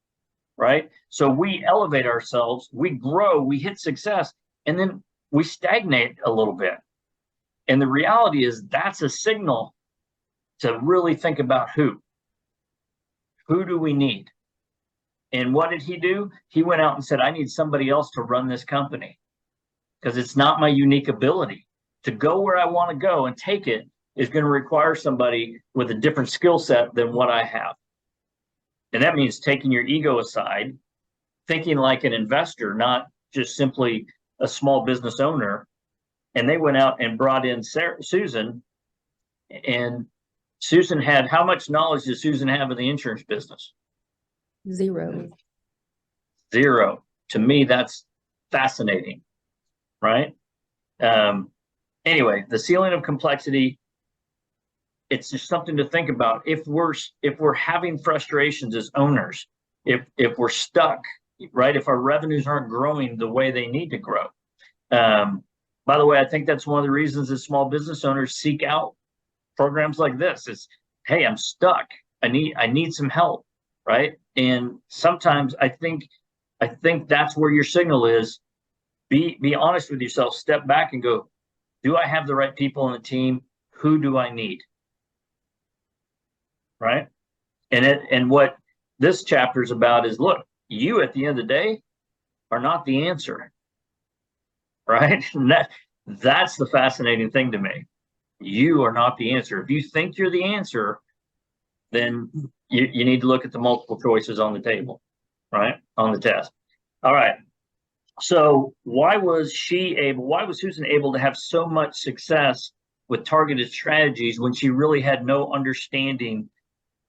[SPEAKER 1] right? So we elevate ourselves, we grow, we hit success, and then we stagnate a little bit. And the reality is that's a signal to really think about who do we need? And what did he do? He went out and said, I need somebody else to run this company because it's not my unique ability. To go where I want to go and take it is going to require somebody with a different skill set than what I have. And that means taking your ego aside, thinking like an investor, not just simply a small business owner. And they went out and brought in Susan. And Susan had, how much knowledge does Susan have in the insurance business?
[SPEAKER 6] Zero.
[SPEAKER 1] To me, that's fascinating, right? Anyway, the ceiling of complexity, it's just something to think about. If we're having frustrations as owners, if we're stuck, right? If our revenues aren't growing the way they need to grow. By the way, I think that's one of the reasons that small business owners seek out programs like this is, hey, I'm stuck. I need some help, right? And sometimes I think that's where your signal is. Be honest with yourself, step back and go, do I have the right people on the team? Who do I need? Right? And what this chapter is about is, look, you at the end of the day are not the answer. Right? And that's the fascinating thing to me. You are not the answer. If you think you're the answer, then you need to look at the multiple choices on the table, right? On the test. All right. So why was Susan able to have so much success with Targeted Strategies when she really had no understanding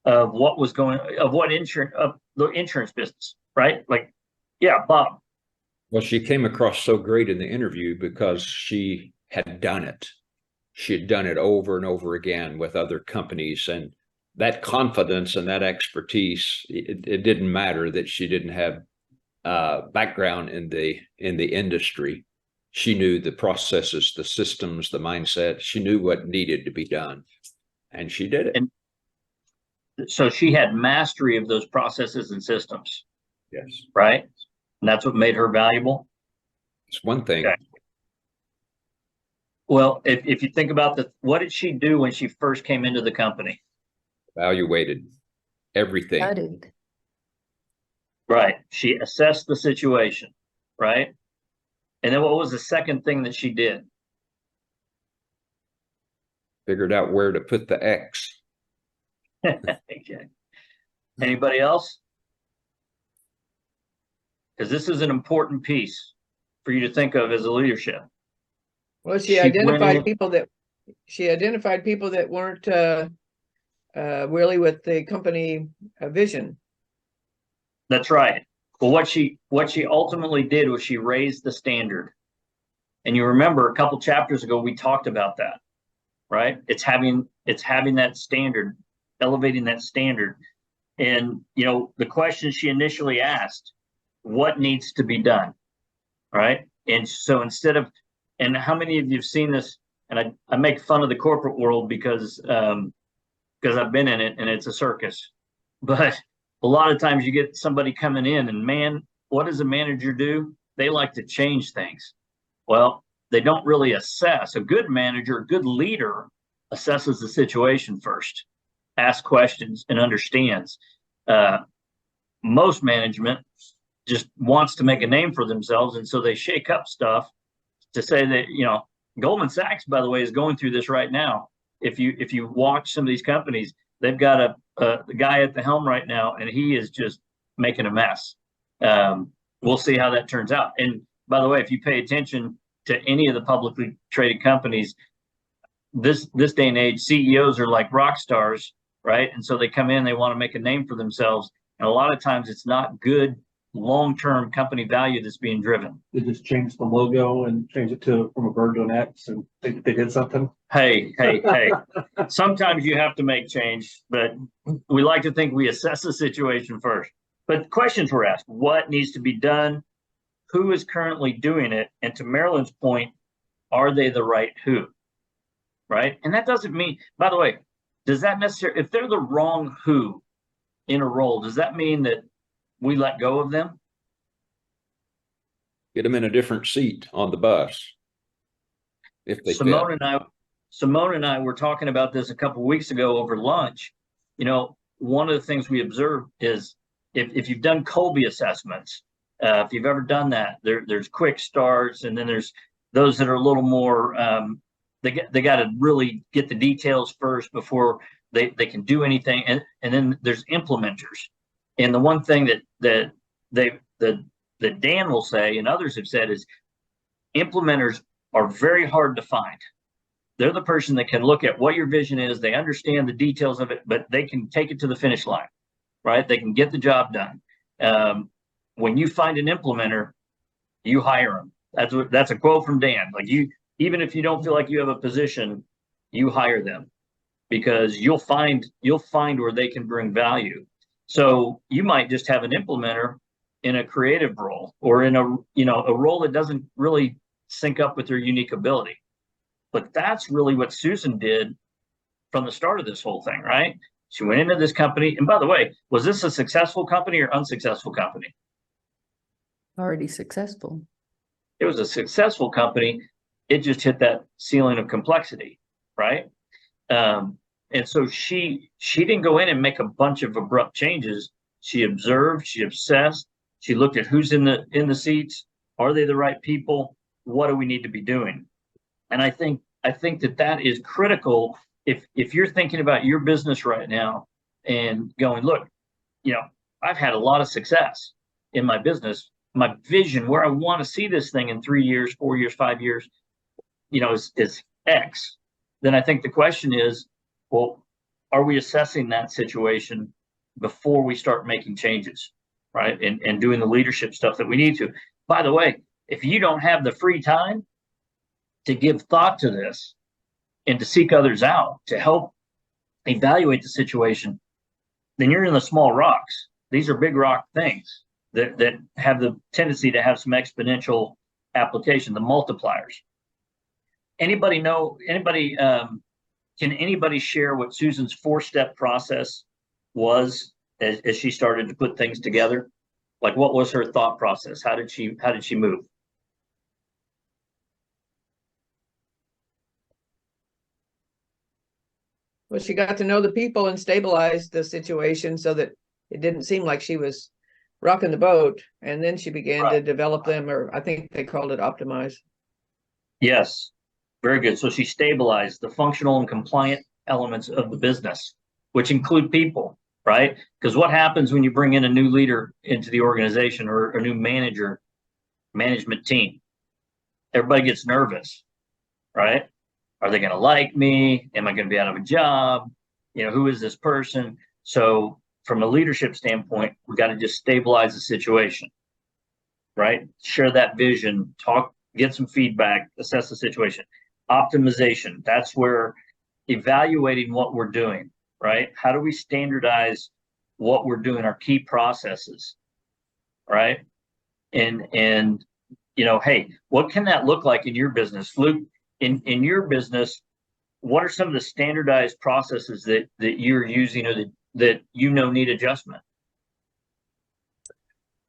[SPEAKER 1] of the insurance business, right? Like, yeah, Bob.
[SPEAKER 5] Well, she came across so great in the interview because she had done it. She had done it over and over again with other companies, and that confidence and that expertise, it didn't matter that she didn't have background in the industry. She knew the processes, the systems, the mindset. She knew what needed to be done, and she did it.
[SPEAKER 1] And so she had mastery of those processes and systems.
[SPEAKER 5] Yes.
[SPEAKER 1] Right? And that's what made her valuable.
[SPEAKER 5] It's one thing.
[SPEAKER 1] Okay. Well, if you think about what did she do when she first came into the company?
[SPEAKER 5] Evaluated everything.
[SPEAKER 6] Studied.
[SPEAKER 1] Right. She assessed the situation, right? And then what was the second thing that she did?
[SPEAKER 5] Figured out where to put the X.
[SPEAKER 1] Okay. Anybody else? Because this is an important piece for you to think of as a leadership.
[SPEAKER 3] Well, she identified people that weren't really with the company vision.
[SPEAKER 1] That's right. Well, what she ultimately did was she raised the standard. And you remember a couple chapters ago, we talked about that, right? It's having that standard, elevating that standard. And, you know, the question she initially asked, what needs to be done, right? And so and how many of you have seen this? And I make fun of the corporate world because I've been in it and it's a circus. But a lot of times you get somebody coming in and, man, what does a manager do? They like to change things. Well, they don't really assess. A good manager, a good leader assesses the situation first, asks questions, and understands. Most management just wants to make a name for themselves, and so they shake up stuff to say that, Goldman Sachs, by the way, is going through this right now. If you watch some of these companies, they've got the guy at the helm right now, and he is just making a mess. We'll see how that turns out. And by the way, if you pay attention to any of the publicly traded companies, this day and age, CEOs are like rock stars, right? And so they come in, they want to make a name for themselves. And a lot of times it's not good long-term company value that's being driven.
[SPEAKER 2] They just changed the logo and changed it from a bird to an X, and they did something.
[SPEAKER 1] Hey. Sometimes you have to make change, but we like to think we assess the situation first. But questions were asked: what needs to be done? Who is currently doing it? And to Marilyn's point, are they the right who? Right? And that doesn't mean, by the way, does that necessarily, if they're the wrong who in a role, does that mean that we let go of them?
[SPEAKER 5] Get them in a different seat on the bus. If they
[SPEAKER 1] Simone and I were talking about this a couple of weeks ago over lunch. One of the things we observed is if you've done Colby assessments, if you've ever done that, there's quick starts, and then there's those that are a little more, they got to really get the details first before they can do anything. And then there's implementers. And the one thing that Dan will say, and others have said, is implementers are very hard to find. They're the person that can look at what your vision is. They understand the details of it, but they can take it to the finish line, right? They can get the job done. When you find an implementer, you hire them. That's a quote from Dan. Like, even if you don't feel like you have a position, you hire them, because you'll find where they can bring value. So you might just have an implementer in a creative role, or in a role that doesn't really sync up with their unique ability. But that's really what Susan did from the start of this whole thing, right? She went into this company, and by the way, was this a successful company or unsuccessful company?
[SPEAKER 6] Already successful.
[SPEAKER 1] It was a successful company. It just hit that ceiling of complexity, right? And so she didn't go in and make a bunch of abrupt changes. She observed, she assessed, she looked at who's in the seats. Are they the right people? What do we need to be doing? And I think that is critical. If you're thinking about your business right now and going, look, I've had a lot of success in my business. My vision, where I want to see this thing in 3 years, 4 years, 5 years, is X. Then I think the question is, well, are we assessing that situation before we start making changes, right? And doing the leadership stuff that we need to. By the way, if you don't have the free time to give thought to this and to seek others out to help evaluate the situation, then you're in the small rocks. These are big rock things that have the tendency to have some exponential application, the multipliers. Can anybody share what Susan's 4-step process was as she started to put things together? Like, what was her thought process? How did she move?
[SPEAKER 3] Well, she got to know the people and stabilize the situation so that it didn't seem like she was rocking the boat. And then she began to develop them, or I think they called it optimize.
[SPEAKER 1] Yes, very good. So she stabilized the functional and compliant elements of the business, which include people, right? Because what happens when you bring in a new leader into the organization, or a new management team? Everybody gets nervous, right? Are they going to like me? Am I going to be out of a job? Who is this person? So from a leadership standpoint, we got to just stabilize the situation, right? Share that vision, get some feedback, assess the situation. Optimization, that's where evaluating what we're doing, right? How do we standardize what we're doing, our key processes, right? And hey, what can that look like in your business? Luke, in your business, what are some of the standardized processes that you're using, or that need adjustment?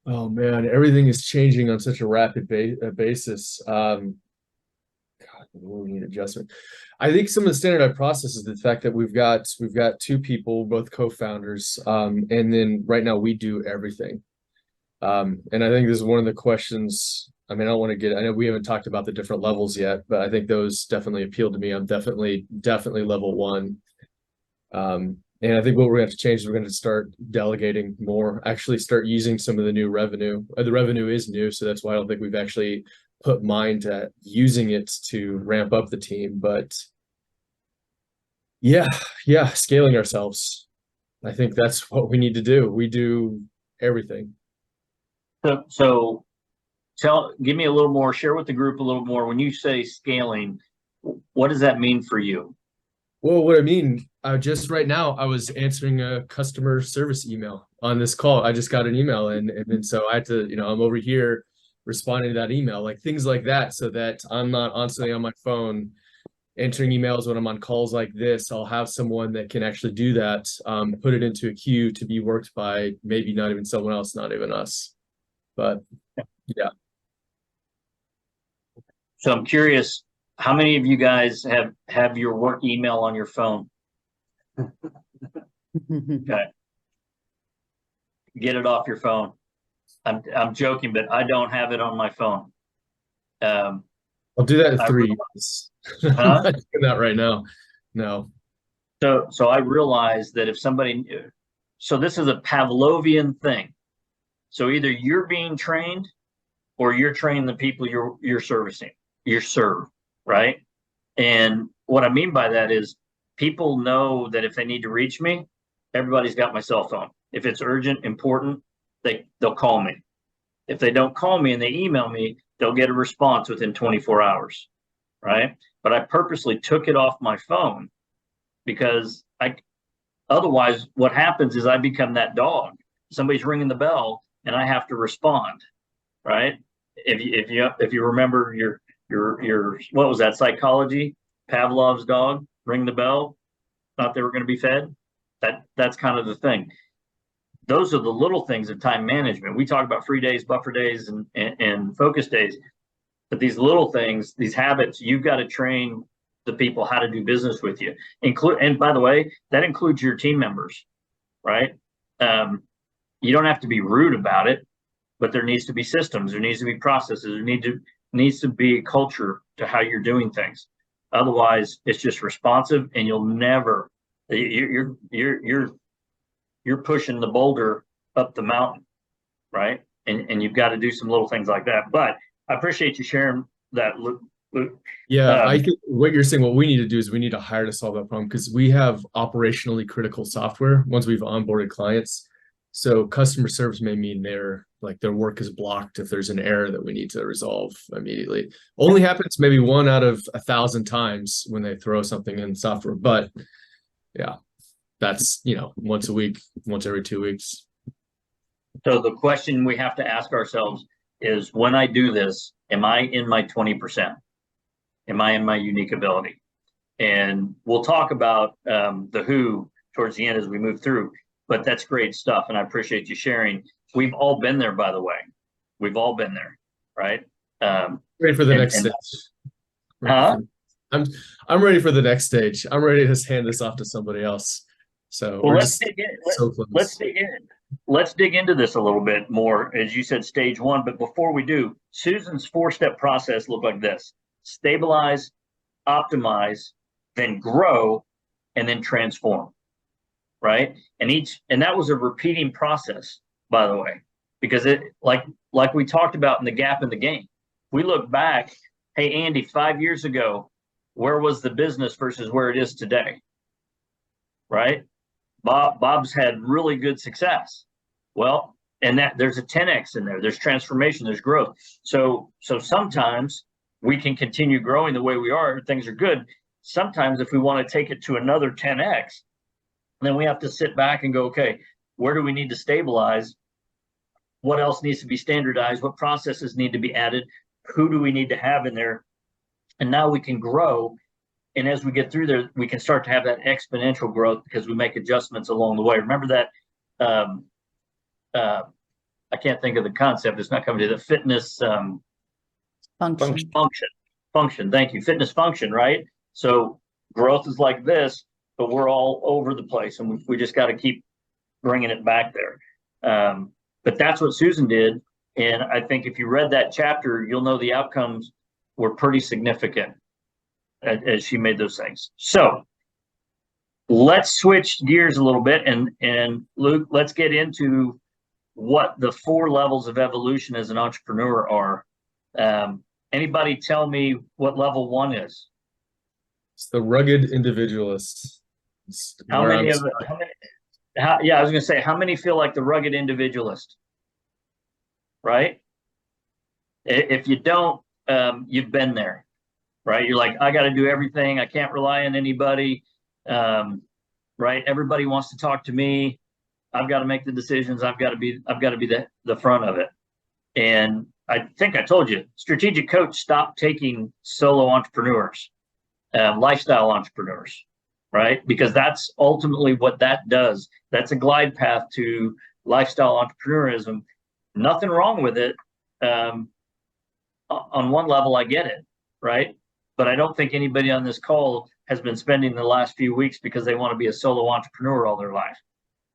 [SPEAKER 9] Oh man, everything is changing on such a rapid basis. God, we need adjustment. I think some of the standardized process is the fact that we've got two people, both co-founders, and then right now we do everything. And I think this is one of the questions. I mean, I know we haven't talked about the different levels yet, but I think those definitely appeal to me. I'm definitely level one. And I think what we're going to have to change is we're going to start delegating more, actually start using some of the new revenue. The revenue is new, so that's why I don't think we've actually put mind to using it to ramp up the team. But yeah, scaling ourselves. I think that's what we need to do. We do everything.
[SPEAKER 1] So give me a little more, share with the group a little more. When you say scaling, what does that mean for you?
[SPEAKER 9] Well, what I mean, just right now, I was answering a customer service email on this call. I just got an email, and so I had to, I'm over here responding to that email, like things like that, so that I'm not constantly on my phone answering emails when I'm on calls like this. I'll have someone that can actually do that, put it into a queue to be worked by maybe not even someone else, not even us. But yeah.
[SPEAKER 1] So I'm curious, how many of you guys have your work email on your phone? Okay. Get it off your phone. I'm joking, but I don't have it on my phone.
[SPEAKER 9] I'll do that in 3 years. I'm not doing that right now. No.
[SPEAKER 1] So I realize that if somebody, so this is a Pavlovian thing. So either you're being trained or you're training the people you're servicing, you serve, right? And what I mean by that is people know that if they need to reach me, everybody's got my cell phone. If it's urgent, important, they'll call me. If they don't call me and they email me, they'll get a response within 24 hours, right? But I purposely took it off my phone because otherwise what happens is I become that dog. Somebody's ringing the bell and I have to respond, right? If you remember your what was that, psychology? Pavlov's dog, ring the bell, thought they were going to be fed. That's kind of the thing. Those are the little things of time management. We talk about free days, buffer days, and focus days, but these little things, these habits, you've got to train the people how to do business with you. And by the way, that includes your team members, right? You don't have to be rude about it, but there needs to be systems, there needs to be processes, there needs to be a culture to how you're doing things. Otherwise, it's just responsive, and you'll never. You're pushing the boulder up the mountain, right? And you've got to do some little things like that. But I appreciate you sharing that, Luke.
[SPEAKER 9] Yeah, I think what you're saying, what we need to do is we need to hire to solve that problem, because we have operationally critical software once we've onboarded clients. So customer service may mean their work is blocked if there's an error that we need to resolve immediately. Only happens maybe 1 out of 1,000 times when they throw something in software. But yeah, that's, once a week, once every 2 weeks.
[SPEAKER 1] So the question we have to ask ourselves is, when I do this, am I in my 20%? Am I in my unique ability? And we'll talk about the who towards the end as we move through, but that's great stuff. And I appreciate you sharing. We've all been there, by the way. We've all been there, right?
[SPEAKER 9] Ready for the next stage.
[SPEAKER 1] Huh?
[SPEAKER 9] I'm ready for the next stage. I'm ready to hand this off to somebody else. So
[SPEAKER 1] well, let's dig in. Let's dig in. Let's dig into this a little bit more. As you said, stage 1. But before we do, Susan's 4-step process looked like this: stabilize, optimize, then grow, and then transform. Right? And that was a repeating process, by the way, because it like we talked about in the gap in the game. We look back, hey Andy, 5 years ago, where was the business versus where it is today? Right? Bob's had really good success. Well, and that there's a 10x in there. There's transformation, there's growth. So sometimes we can continue growing the way we are, things are good. Sometimes if we want to take it to another 10x, then we have to sit back and go, okay, where do we need to stabilize? What else needs to be standardized? What processes need to be added? Who do we need to have in there? And now we can grow And as we get through there, we can start to have that exponential growth because we make adjustments along the way. Remember that, I can't think of the concept. It's not coming to the fitness,
[SPEAKER 6] Function.
[SPEAKER 1] function. Thank you. Fitness function, right? So growth is like this, but we're all over the place, and we just got to keep bringing it back there. But that's what Susan did. And I think if you read that chapter, you'll know the outcomes were pretty significant as she made those things. So let's switch gears a little bit, and Luke, let's get into what the 4 levels of evolution as an entrepreneur are. Anybody tell me what level 1 is?
[SPEAKER 9] It's the rugged individualist. It's
[SPEAKER 1] How
[SPEAKER 9] where
[SPEAKER 1] many
[SPEAKER 9] I'm-
[SPEAKER 1] of yeah, I was going to say, how many feel like the rugged individualist? Right? If you don't, you've been there, right? You're like, I got to do everything. I can't rely on anybody. Right? Everybody wants to talk to me. I've got to make the decisions. I've got to be the front of it. And I think I told you, Strategic Coach stopped taking solo entrepreneurs, lifestyle entrepreneurs, right? Because that's ultimately what that does. That's a glide path to lifestyle entrepreneurism. Nothing wrong with it. On one level, I get it, right? But I don't think anybody on this call has been spending the last few weeks because they want to be a solo entrepreneur all their life.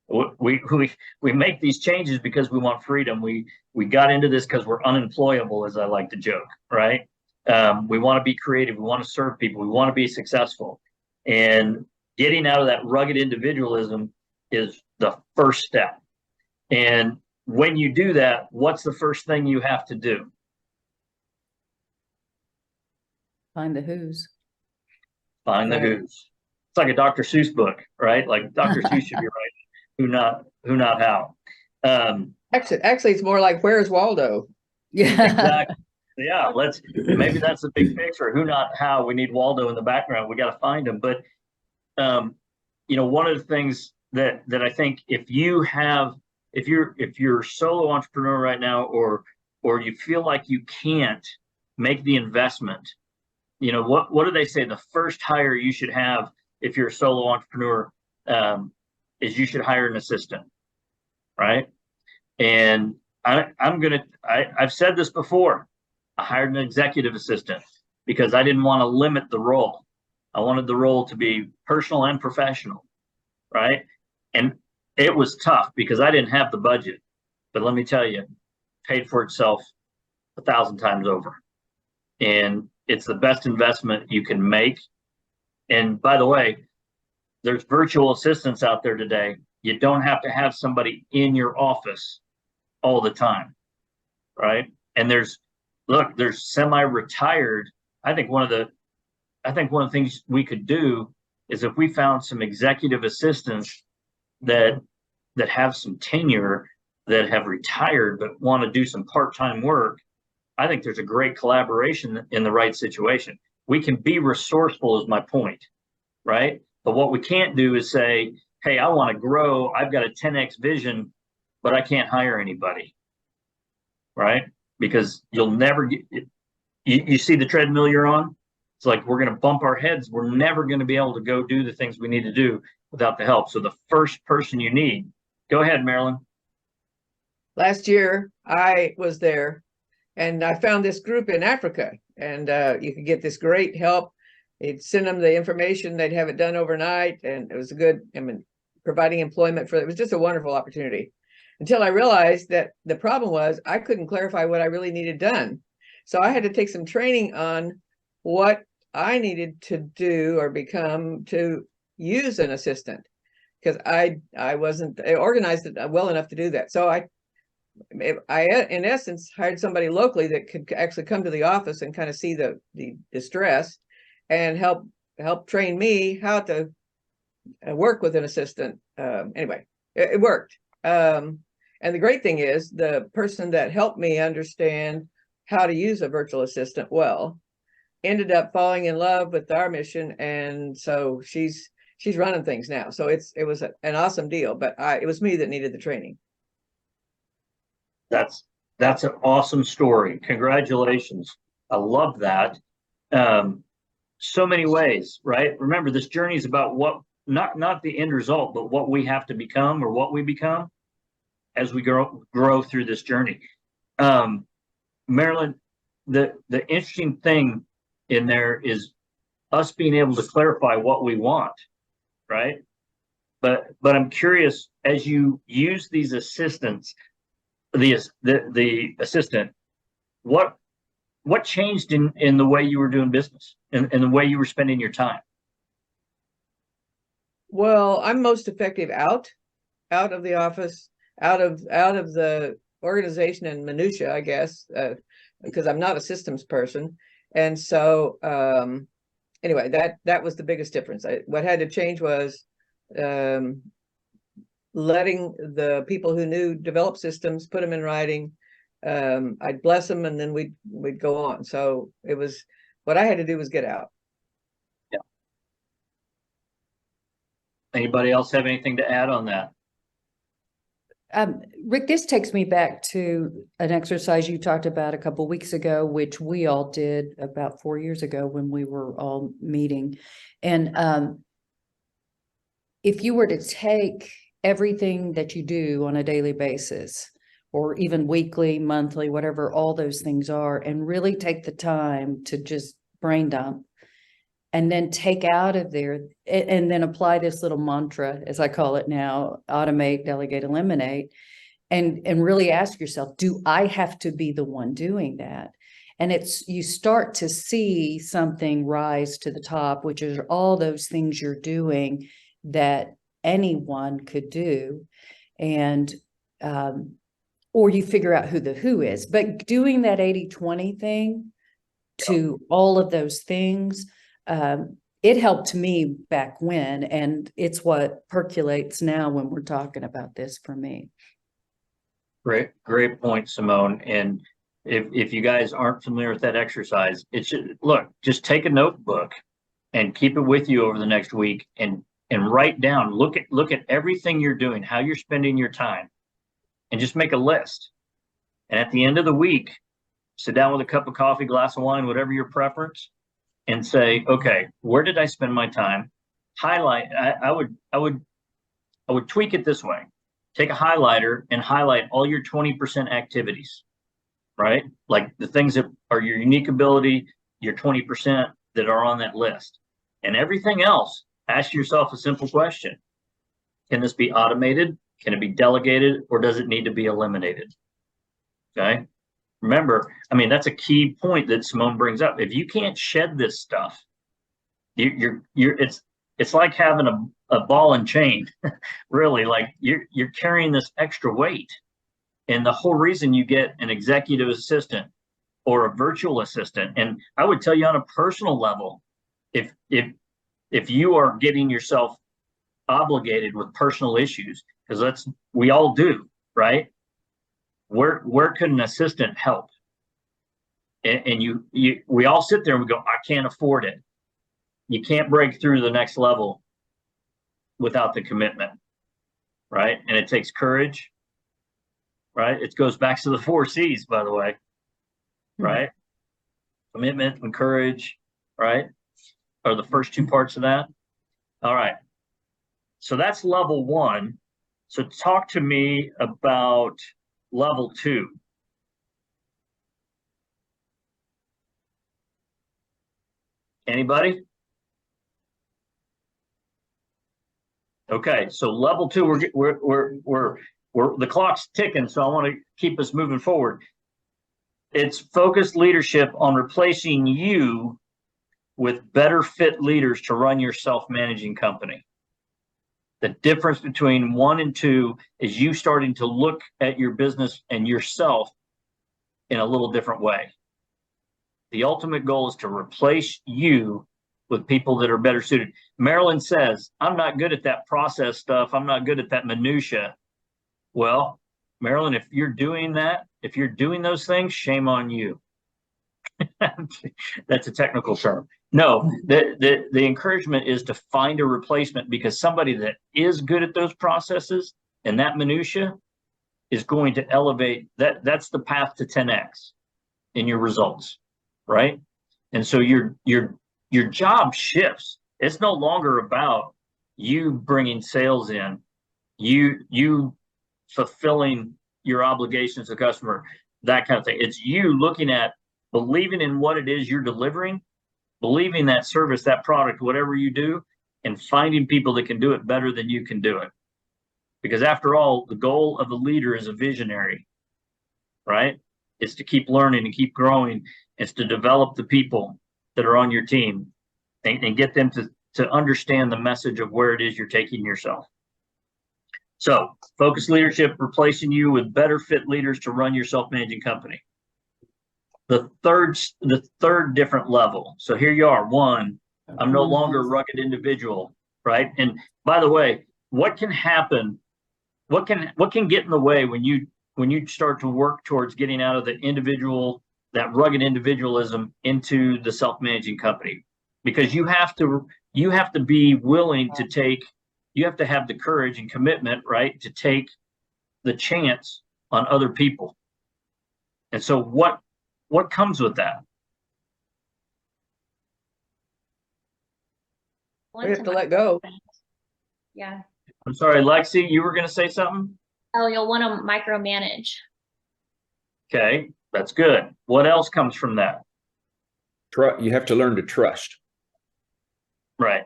[SPEAKER 1] We make these changes because we want freedom. We got into this because we're unemployable, as I like to joke, right? We want to be creative. We want to serve people. We want to be successful. And getting out of that rugged individualism is the first step. And when you do that, what's the first thing you have to do?
[SPEAKER 6] Find the who's.
[SPEAKER 1] Find the
[SPEAKER 6] Right.
[SPEAKER 1] who's. It's like a Dr. Seuss book, right? Like Dr. Seuss should be right. Who not how.
[SPEAKER 3] Actually, it's more like, where's Waldo?
[SPEAKER 6] Yeah.
[SPEAKER 1] Exactly. Yeah, maybe that's the big picture. Who not how. We need Waldo in the background. We got to find him. But one of the things that I think if you're a solo entrepreneur right now, or you feel like you can't make the investment, what do they say? The first hire you should have if you're a solo entrepreneur is you should hire an assistant, right? And I've said this before. I hired an executive assistant because I didn't want to limit the role. I wanted the role to be personal and professional, right? And it was tough because I didn't have the budget. But let me tell you, it paid for itself 1,000 times over. And it's the best investment you can make. And by the way, there's virtual assistants out there today. You don't have to have somebody in your office all the time, right? And there's semi-retired. I think one of the things we could do is if we found some executive assistants that have some tenure, that have retired but want to do some part-time work, I think there's a great collaboration in the right situation. We can be resourceful is my point, right? But what we can't do is say, hey, I want to grow. I've got a 10X vision, but I can't hire anybody, right? Because you'll never get, you see the treadmill you're on? It's like we're going to bump our heads. We're never going to be able to go do the things we need to do without the help. So the first person you need, go ahead, Marilyn.
[SPEAKER 3] Last year, I was there and I found this group in Africa, and you could get this great help. They'd send them the information. They'd have it done overnight. And it was providing employment it was just a wonderful opportunity, until I realized that the problem was I couldn't clarify what I really needed done. So I had to take some training on what I needed to do or become to use an assistant, because I wasn't organized well enough to do that. So I in essence hired somebody locally that could actually come to the office and kind of see the distress and help train me how to work with an assistant. Anyway, it worked. And the great thing is the person that helped me understand how to use a virtual assistant well ended up falling in love with our mission, and so she's running things now. So it was an awesome deal, but it was me that needed the training.
[SPEAKER 1] That's an awesome story. Congratulations. I love that. so many ways, right? Remember, this journey is about what, not the end result, but what we have to become or what we become as we grow through this journey. Marilyn, the interesting thing in there is us being able to clarify what we want, right? But I'm curious, as you use these assistants, the assistant, what changed in the way you were doing business and the way you were spending your time?
[SPEAKER 3] Well, I'm most effective out of the office, out of the organization and minutia, I guess, because I'm not a systems person. And so anyway, that was the biggest difference. What had to change was letting the people who knew develop systems, put them in writing. I'd bless them, and then we'd go on. So it was, what I had to do was get out.
[SPEAKER 1] Yeah. Anybody else have anything to add on that?
[SPEAKER 6] Rick, this takes me back to an exercise you talked about a couple of weeks ago, which we all did about 4 years ago when we were all meeting. And if you were to take everything that you do on a daily basis, or even weekly, monthly, whatever all those things are, and really take the time to just brain dump, and then take out of there and then apply this little mantra, as I call it now, automate, delegate, eliminate, and really ask yourself, do I have to be the one doing that? And you start to see something rise to the top, which is all those things you're doing that anyone could do. And, or you figure out who the who is, but doing that 80-20 thing to all of those things, it helped me back when, and it's what percolates now when we're talking about this for me.
[SPEAKER 1] Great point, Simone. And if you guys aren't familiar with that exercise, it should, look, just take a notebook and keep it with you over the next week and write down, look at everything you're doing, how you're spending your time, and just make a list. And at the end of the week, sit down with a cup of coffee, glass of wine, whatever your preference, and say, okay, where did I spend my time? Highlight. I would tweak it this way. Take a highlighter and highlight all your 20% activities, right? Like the things that are your unique ability, your 20% that are on that list. And everything else, ask yourself a simple question. Can this be automated? Can it be delegated, or does it need to be eliminated? Okay. Remember, I mean, that's a key point that Simone brings up. If you can't shed this stuff, it's like having a ball and chain, really. Like you're carrying this extra weight. And the whole reason you get an executive assistant or a virtual assistant, and I would tell you on a personal level, if you are getting yourself obligated with personal issues, because we all do, right? Where could an assistant help? And we all sit there and we go, I can't afford it. You can't break through the next level without the commitment, right? And it takes courage, right? It goes back to the 4 C's, by the way, right? Commitment and courage, right? Are the first 2 parts of that. All right. So that's level 1. So talk to me about level 2. Anybody? Okay, so level 2, we're the clock's ticking, so I want to keep us moving forward. It's focused leadership on replacing you with better fit leaders to run your self-managing company. The difference between 1 and 2 is you starting to look at your business and yourself in a little different way. The ultimate goal is to replace you with people that are better suited. Marilyn says, I'm not good at that process stuff. I'm not good at that minutia. Well, Marilyn, if you're doing that, if you're doing those things, shame on you. That's a technical term. No, the encouragement is to find a replacement, because somebody that is good at those processes and that minutia is going to elevate that. That's the path to 10x in your results, right? And so you're your job shifts. It's no longer about you bringing sales in, you fulfilling your obligations to the customer, that kind of thing. It's you looking at believing in what it is you're delivering, believing that service, that product, whatever you do, and finding people that can do it better than you can do it. Because after all, the goal of the leader is a visionary, right? It's to keep learning and keep growing. It's to develop the people that are on your team and get them to understand the message of where it is you're taking yourself. So focused leadership, replacing you with better fit leaders to run your self-managing company. The third different level. So here you are. One, I'm no longer a rugged individual, right? And by the way, what can happen? What can get in the way when you start to work towards getting out of the individual, that rugged individualism, into the self-managing company? Because you have to be willing to take, you have to have the courage and commitment, right, to take the chance on other people. And so what comes with that?
[SPEAKER 3] We have to let go.
[SPEAKER 10] Yeah.
[SPEAKER 1] I'm sorry, Lexi, you were going to say something?
[SPEAKER 10] Oh, you'll want to micromanage.
[SPEAKER 1] Okay, that's good. What else comes from that?
[SPEAKER 5] You have to learn to trust.
[SPEAKER 1] Right.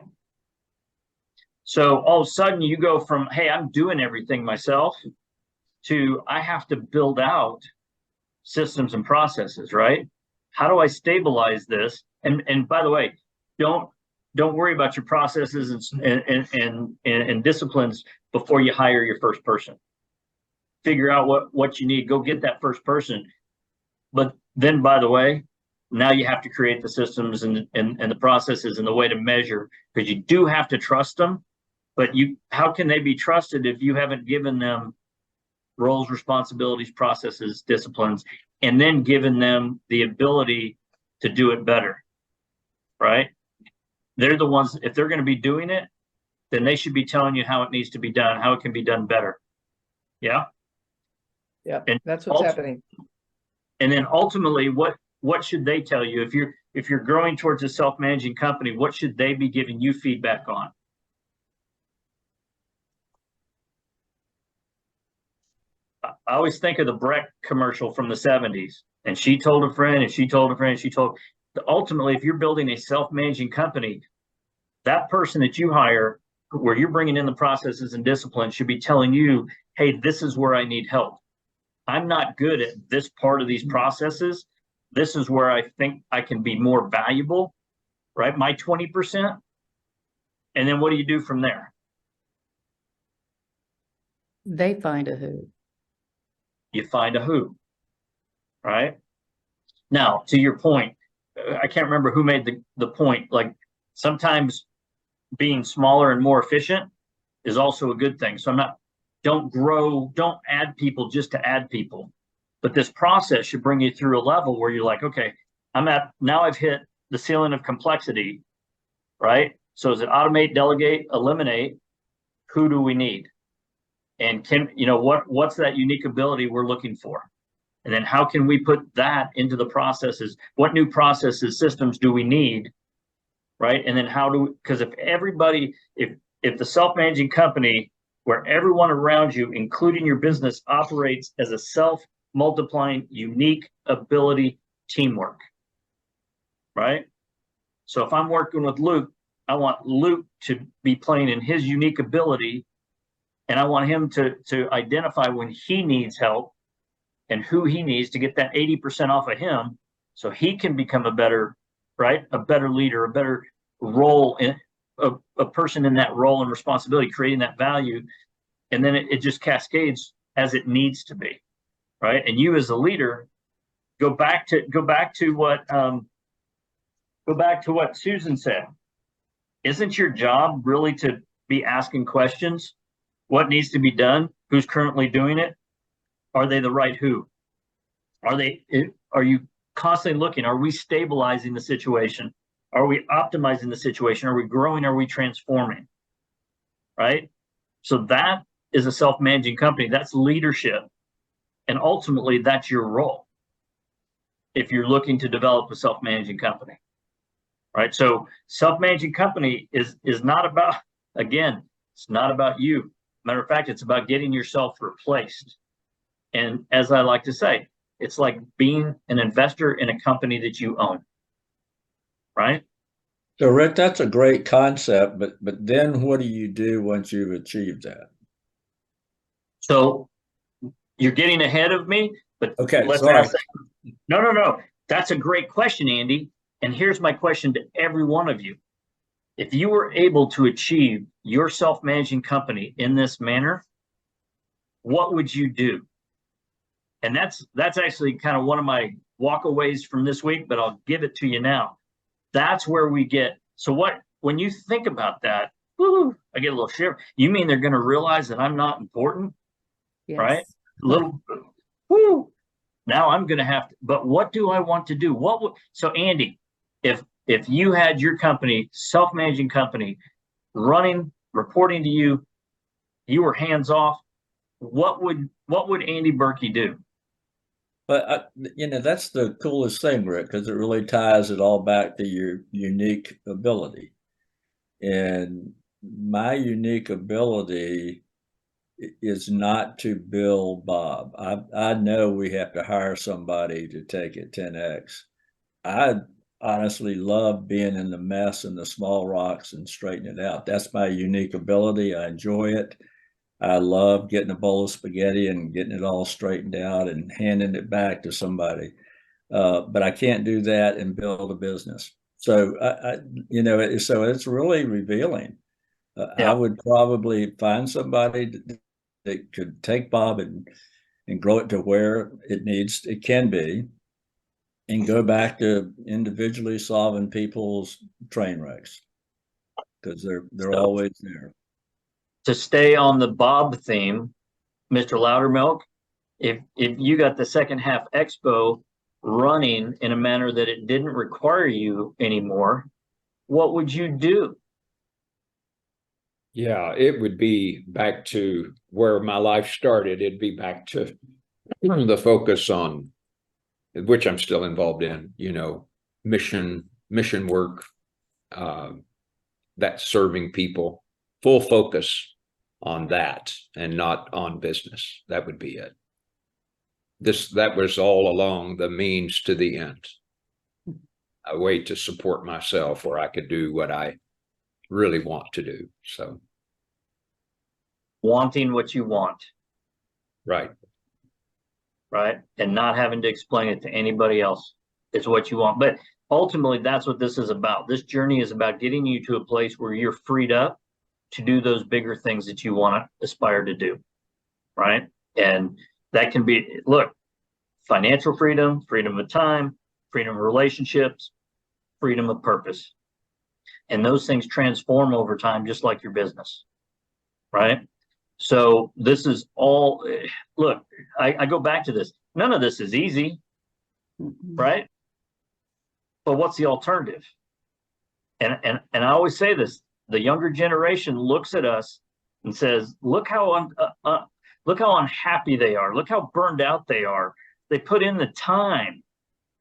[SPEAKER 1] So all of a sudden you go from, hey, I'm doing everything myself, to I have to build out systems and processes, right? How do I stabilize this? And by the way, don't worry about your processes and disciplines before you hire your first person. Figure out what you need. Go get that first person. But then, by the way, now you have to create the systems and the processes and the way to measure, because you do have to trust them. But how can they be trusted if you haven't given them roles, responsibilities, processes, disciplines, and then given them the ability to do it better, right? They're the ones, if they're going to be doing it, then they should be telling you how it needs to be done, how it can be done better. Yeah.
[SPEAKER 3] Yeah,
[SPEAKER 1] And
[SPEAKER 3] that's what's happening.
[SPEAKER 1] And then ultimately, what should they tell you? If you're growing towards a self-managing company, what should they be giving you feedback on? I always think of the Breck commercial from the 70s, and she told a friend, and she told a friend, and she told. Ultimately, if you're building a self-managing company, that person that you hire, where you're bringing in the processes and discipline, should be telling you, hey, this is where I need help. I'm not good at this part of these processes. This is where I think I can be more valuable, right? My 20%. And then what do you do from there?
[SPEAKER 6] They find a who.
[SPEAKER 1] You find a who, right? Now, to your point, I can't remember who made the point. Like, sometimes being smaller and more efficient is also a good thing. So don't add people just to add people. But this process should bring you through a level where you're like, okay, now I've hit the ceiling of complexity, right? So is it automate, delegate, eliminate? Who do we need? And what's that unique ability we're looking for? And then how can we put that into the processes? What new processes, systems do we need, right? And then because if the self-managing company, where everyone around you, including your business, operates as a self-multiplying, unique ability teamwork, right? So if I'm working with Luke, I want Luke to be playing in his unique ability, and I want him to identify when he needs help and who he needs to get that 80% off of him, so he can become a better leader, a better role, in a person in that role and responsibility, creating that value. And then it just cascades as it needs to be, right? And you as a leader, go back to what Susan said. Isn't your job really to be asking questions? What needs to be done? Who's currently doing it? Are they the right who? Are you constantly looking? Are we stabilizing the situation? Are we optimizing the situation? Are we growing? Are we transforming? Right? So that is a self-managing company. That's leadership. And ultimately, that's your role if you're looking to develop a self-managing company. right? So self-managing company is not about, again, it's not about you. Matter of fact, it's about getting yourself replaced. And as I like to say, it's like being an investor in a company that you own, right?
[SPEAKER 7] So Rick, that's a great concept, but then what do you do once you've achieved that?
[SPEAKER 1] So you're getting ahead of me, but
[SPEAKER 7] Okay,
[SPEAKER 1] let's
[SPEAKER 7] sorry.
[SPEAKER 1] ask that. No. That's a great question, Andy. And here's my question to every one of you. If you were able to achieve your self-managing company in this manner, what would you do? And that's actually kind of one of my walkaways from this week, but I'll give it to you now. That's where we get. So when you think about that, woo, I get a little shiver. You mean they're going to realize that I'm not important, right?
[SPEAKER 6] Yes.
[SPEAKER 1] Little, woo. Now I'm going to have to, but what do I want to do? So Andy, if you had your company, self-managing company, running, reporting to you, you were hands off, what would Andy Berkey do?
[SPEAKER 7] But that's the coolest thing, Rick, because it really ties it all back to your unique ability. And my unique ability is not to bill Bob. I know we have to hire somebody to take it 10x. I honestly love being in the mess and the small rocks and straighten it out. That's my unique ability. I enjoy it. I love getting a bowl of spaghetti and getting it all straightened out and handing it back to somebody. But I can't do that and build a business. So so it's really revealing. I would probably find somebody that could take Bob and grow it to where it can be, and go back to individually solving people's train wrecks, because they're always there.
[SPEAKER 1] To stay on the Bob theme, Mr. Loudermilk, if you got the second half expo running in a manner that it didn't require you anymore, what would you do?
[SPEAKER 5] Yeah, it would be back to where my life started. It'd be back to the focus on, which I'm still involved in, mission work, that serving people, full focus on that and not on business. That would be it. That was all along the means to the end, a way to support myself where I could do what I really want to do. So
[SPEAKER 1] wanting what you want,
[SPEAKER 5] right,
[SPEAKER 1] and not having to explain it to anybody else. It's what you want. But ultimately, that's what this is about. This journey is about getting you to a place where you're freed up to do those bigger things that you want to aspire to do, right? And that can be, look, financial freedom, freedom of time, freedom of relationships, freedom of purpose. And those things transform over time, just like your business, right? So this is all, look, I go back to this. None of this is easy, right? But what's the alternative? And I always say this, the younger generation looks at us and says, look how unhappy they are. Look how burned out they are. They put in the time,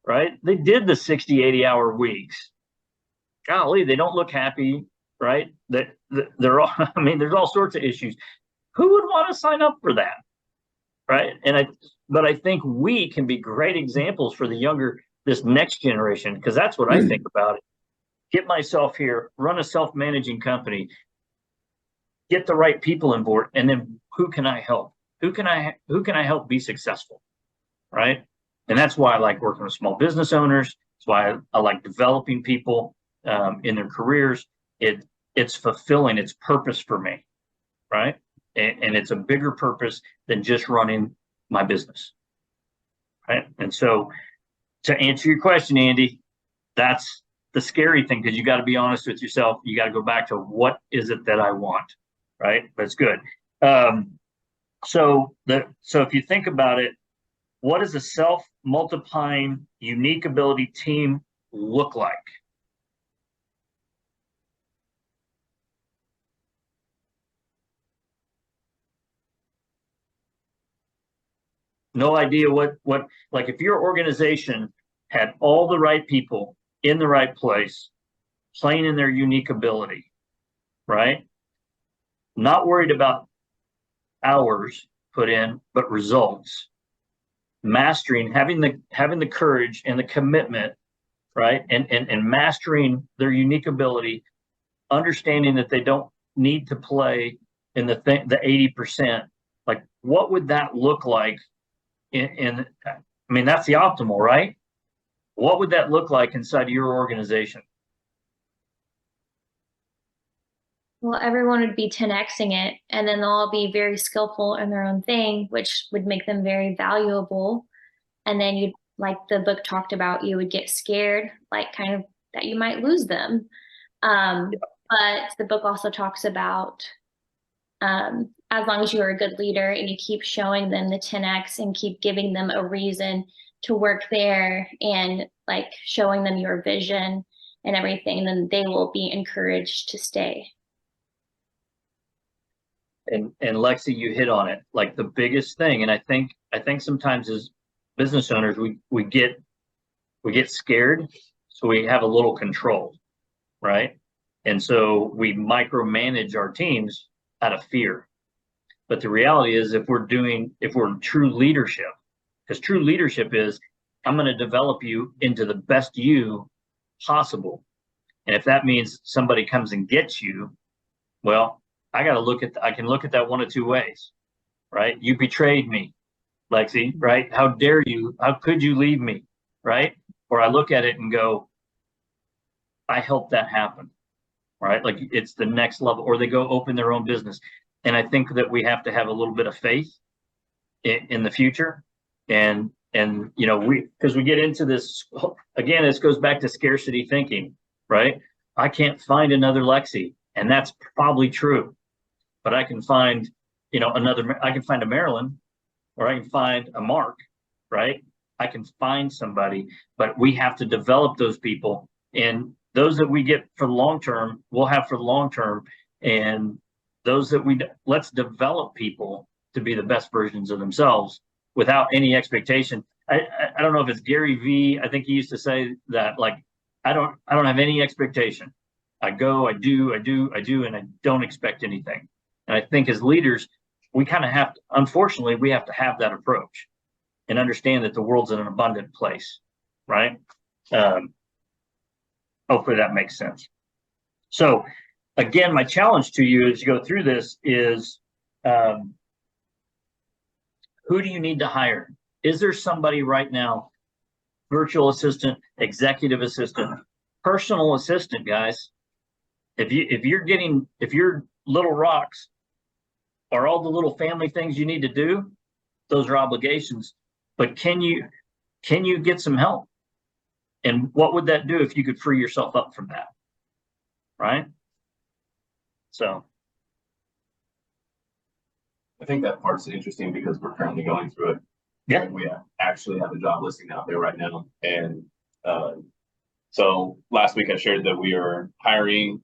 [SPEAKER 1] right? They did the 60, 80-hour weeks. Golly, they don't look happy, right? They're all, I mean, there's all sorts of issues. Who would want to sign up for that, right? But I think we can be great examples for this next generation, because that's what I think about it. Get myself here, run a self-managing company, get the right people on board, and then who can I help? Who can I help be successful, right? And that's why I like working with small business owners. That's why I like developing people in their careers. It's fulfilling. It's purpose for me, right? And it's a bigger purpose than just running my business, right? And so, to answer your question, Andy, that's the scary thing, because you got to be honest with yourself. You got to go back to, what is it that I want, right? That's good. So if you think about it, what does a self-multiplying, unique ability team look like? No idea what, like if your organization had all the right people in the right place, playing in their unique ability, right? Not worried about hours put in, but results. Mastering, having the courage and the commitment, right? And mastering their unique ability, understanding that they don't need to play in the 80%. Like, what would that look like in I mean, that's the optimal, right? What would that look like inside of your organization?
[SPEAKER 10] Well, everyone would be 10xing it, and then they'll all be very skillful in their own thing, which would make them very valuable. And then you'd, like the book talked about, you would get scared, like kind of that you might lose them. But the book also talks about as long as you're a good leader and you keep showing them the 10x and keep giving them a reason to work there and like showing them your vision and everything, then they will be encouraged to stay.
[SPEAKER 1] And Lexi, you hit on it, like the biggest thing. And I think sometimes as business owners, we get scared, so we have a little control, right? And so we micromanage our teams out of fear. But the reality is, if we're in true leadership, because true leadership is, I'm going to develop you into the best you possible. And if that means somebody comes and gets you, well, I can look at that one of two ways, right? You betrayed me, Lexi, right? How dare you? How could you leave me, right? Or I look at it and go, I helped that happen, right? Like, it's the next level. Or they go open their own business. And I think that we have to have a little bit of faith in the future. And you know, because we get into this, again, this goes back to scarcity thinking, right? I can't find another Lexi, and that's probably true. But I can find, you know, I can find a Marilyn, or I can find a Mark, right? I can find somebody, but we have to develop those people. And those that we get for the long term, we'll have for the long term. And those that let's develop people to be the best versions of themselves without any expectation. I don't know if it's Gary Vee. I think he used to say that, like, I don't have any expectation. I go, I do, and I don't expect anything. And I think as leaders, we kind of have to, unfortunately, we have to have that approach and understand that the world's in an abundant place, right? Hopefully that makes sense. So again, my challenge to you as you go through this is, who do you need to hire? Is there somebody right now, virtual assistant, executive assistant, personal assistant, guys? If your little rocks are all the little family things you need to do, those are obligations. But can you get some help? And what would that do if you could free yourself up from that? Right? So
[SPEAKER 8] I think that part's interesting because we're currently going through it.
[SPEAKER 1] yeah,
[SPEAKER 8] We actually have a job listing out there right now. And so last week I shared that we are hiring.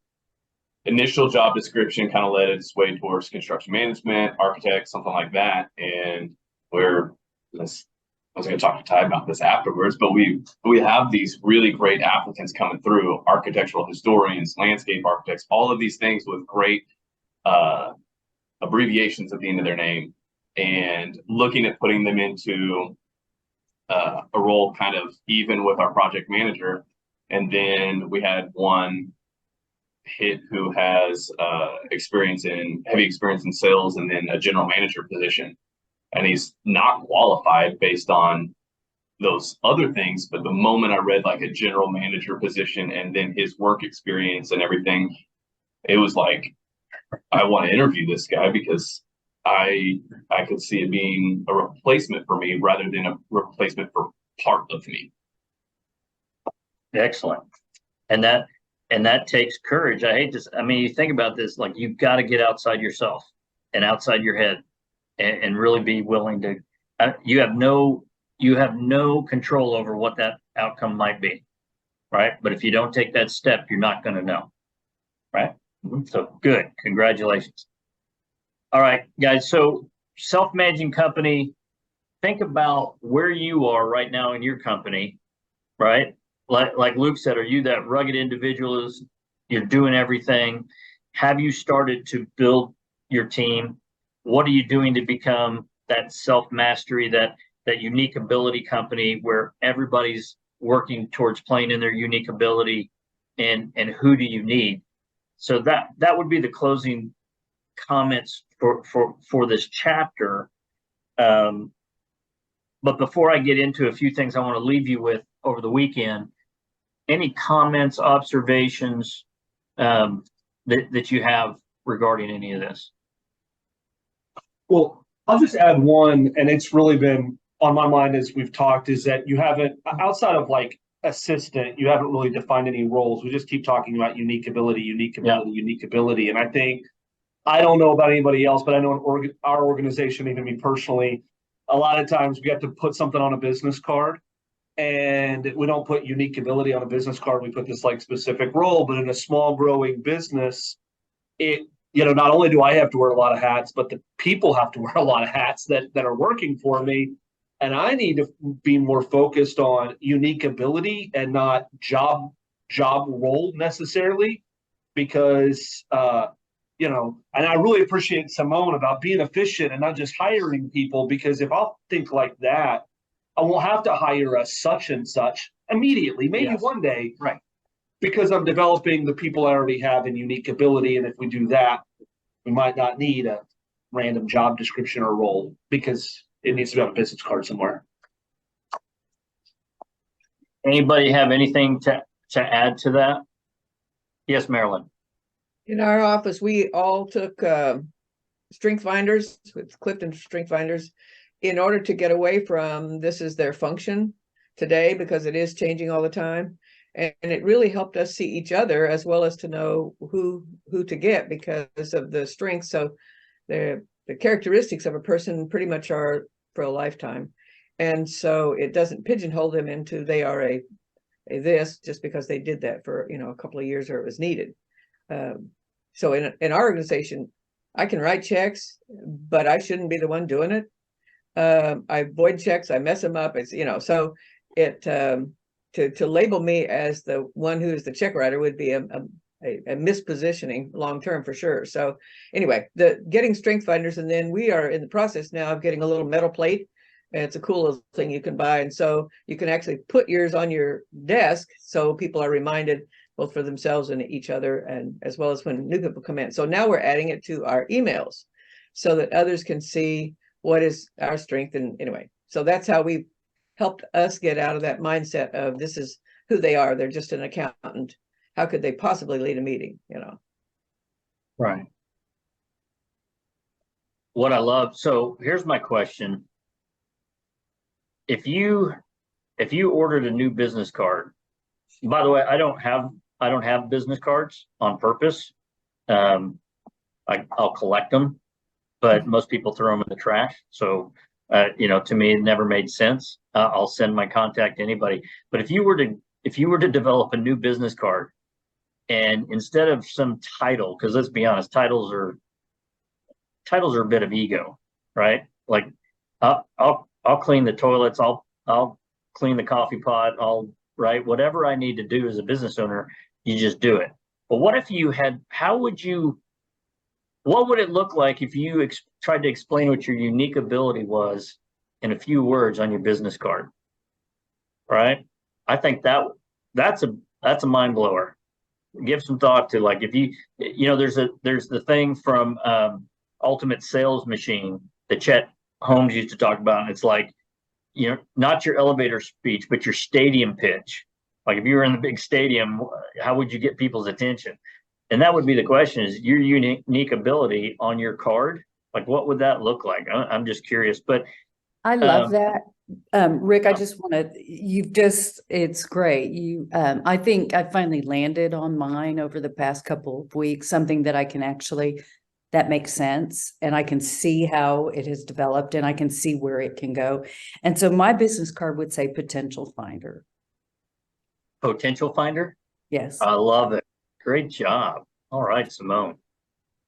[SPEAKER 8] Initial job description kind of led its way towards construction management, architect, something like that. And I was going to talk to Ty about this afterwards, but we have these really great applicants coming through: architectural historians, landscape architects, all of these things with great abbreviations at the end of their name, and looking at putting them into a role kind of even with our project manager. And then we had one hit who has heavy experience in sales, and then a general manager position. And he's not qualified based on those other things. But the moment I read like a general manager position and then his work experience and everything, it was like, I want to interview this guy, because I could see it being a replacement for me rather than a replacement for part of me.
[SPEAKER 1] excellent. And that takes courage. I mean, you think about this, like, you've got to get outside yourself and outside your head and really be willing to, you have no control over what that outcome might be, right? But if you don't take that step, you're not going to know, right? So good. Congratulations. All right, guys. So self-managing company, think about where you are right now in your company, right? Like Luke said, are you that rugged individualist you're doing everything. Have you started to build your team? What are you doing to become that self-mastery, that unique ability company where everybody's working towards playing in their unique ability, and who do you need? So that would be the closing comments for this chapter. But before I get into a few things I want to leave you with over the weekend, any comments, observations that you have regarding any of this?
[SPEAKER 2] Well, I'll just add one, and it's really been on my mind as we've talked, is that you haven't, outside of like assistant, you haven't really defined any roles. We just keep talking about unique ability, unique ability, unique ability. And I think, I don't know about anybody else, but I know in our organization, even me personally, a lot of times we have to put something on a business card, and we don't put unique ability on a business card. We put this like specific role, but in a small growing business, not only do I have to wear a lot of hats, but the people have to wear a lot of hats that are working for me. And I need to be more focused on unique ability and not job role necessarily, because, and I really appreciate Simone about being efficient and not just hiring people, because if I'll think like that, I won't have to hire a such and such immediately, maybe one day.
[SPEAKER 1] Right.
[SPEAKER 2] Because I'm developing the people I already have in unique ability. And if we do that, we might not need a random job description or role, because it needs to be on a business card somewhere.
[SPEAKER 1] Anybody have anything to add to that? Yes, Marilyn.
[SPEAKER 3] In our office, we all took strength finders with Clifton strength finders in order to get away from this is their function today, because it is changing all the time. And it really helped us see each other as well as to know who to get because of the strengths. So the characteristics of a person pretty much are for a lifetime. And so it doesn't pigeonhole them into they are a this just because they did that for a couple of years or it was needed. So in our organization, I can write checks, but I shouldn't be the one doing it. I void checks, I mess them up. It's so it to label me as the one who is the check writer would be a mispositioning long term for sure. So anyway, the getting strength finders, and then we are in the process now of getting a little metal plate. And it's a cool little thing you can buy, and so you can actually put yours on your desk so people are reminded both for themselves and each other, and as well as when new people come in. So now we're adding it to our emails so that others can see what is our strength. And anyway, so that's how we helped us get out of that mindset of this is who they are. They're just an accountant. How could they possibly lead a meeting?
[SPEAKER 1] Right. What I love. So here's my question. If you ordered a new business card, by the way, I don't have business cards on purpose. I'll collect them, but most people throw them in the trash. So, to me, it never made sense. I'll send my contact to anybody. But if you were to develop a new business card, and instead of some title, because let's be honest, titles are a bit of ego, right? Like, I'll clean the toilets, I'll clean the coffee pot, right? Whatever I need to do as a business owner, you just do it. But what if you had? What would it look like if you tried to explain what your unique ability was in a few words on your business card? Right? I think that's a mind blower. Give some thought to, like, if there's the thing from Ultimate Sales Machine that Chet Holmes used to talk about, and it's like, not your elevator speech, but your stadium pitch. Like, if you were in the big stadium, how would you get people's attention? And that would be the question: is your unique ability on your card? Like, what would that look like? I'm just curious. But
[SPEAKER 6] I love that. Rick, I just want to, it's great. I think I finally landed on mine over the past couple of weeks, something that I can that makes sense. And I can see how it has developed and I can see where it can go. And so my business card would say potential finder.
[SPEAKER 1] Potential finder?
[SPEAKER 6] Yes.
[SPEAKER 1] I love it. Great job. All right, Simone.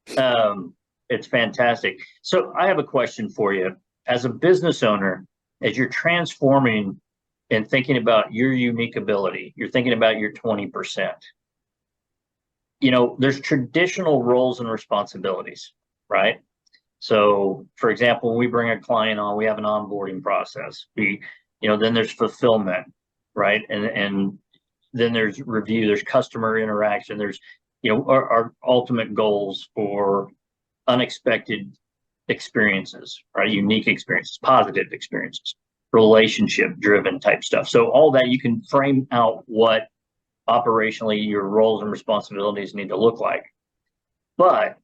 [SPEAKER 1] It's fantastic. So I have a question for you. As a business owner, as you're transforming and thinking about your unique ability, you're thinking about your 20%. there's traditional roles and responsibilities, right? So for example, when we bring a client on, we have an onboarding process. Then there's fulfillment, right? And then there's review, there's customer interaction, there's, our ultimate goals for unexpected experiences, right? Unique experiences, positive experiences, relationship driven type stuff. So all that you can frame out what operationally your roles and responsibilities need to look like. But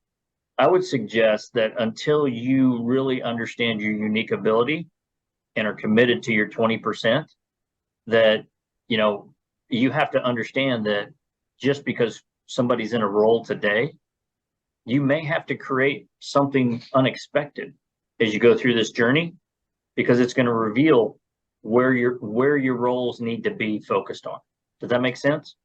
[SPEAKER 1] I would suggest that until you really understand your unique ability and are committed to your 20%, that, you have to understand that just because somebody's in a role today, you may have to create something unexpected as you go through this journey, because it's going to reveal where your roles need to be focused on. Does that make sense?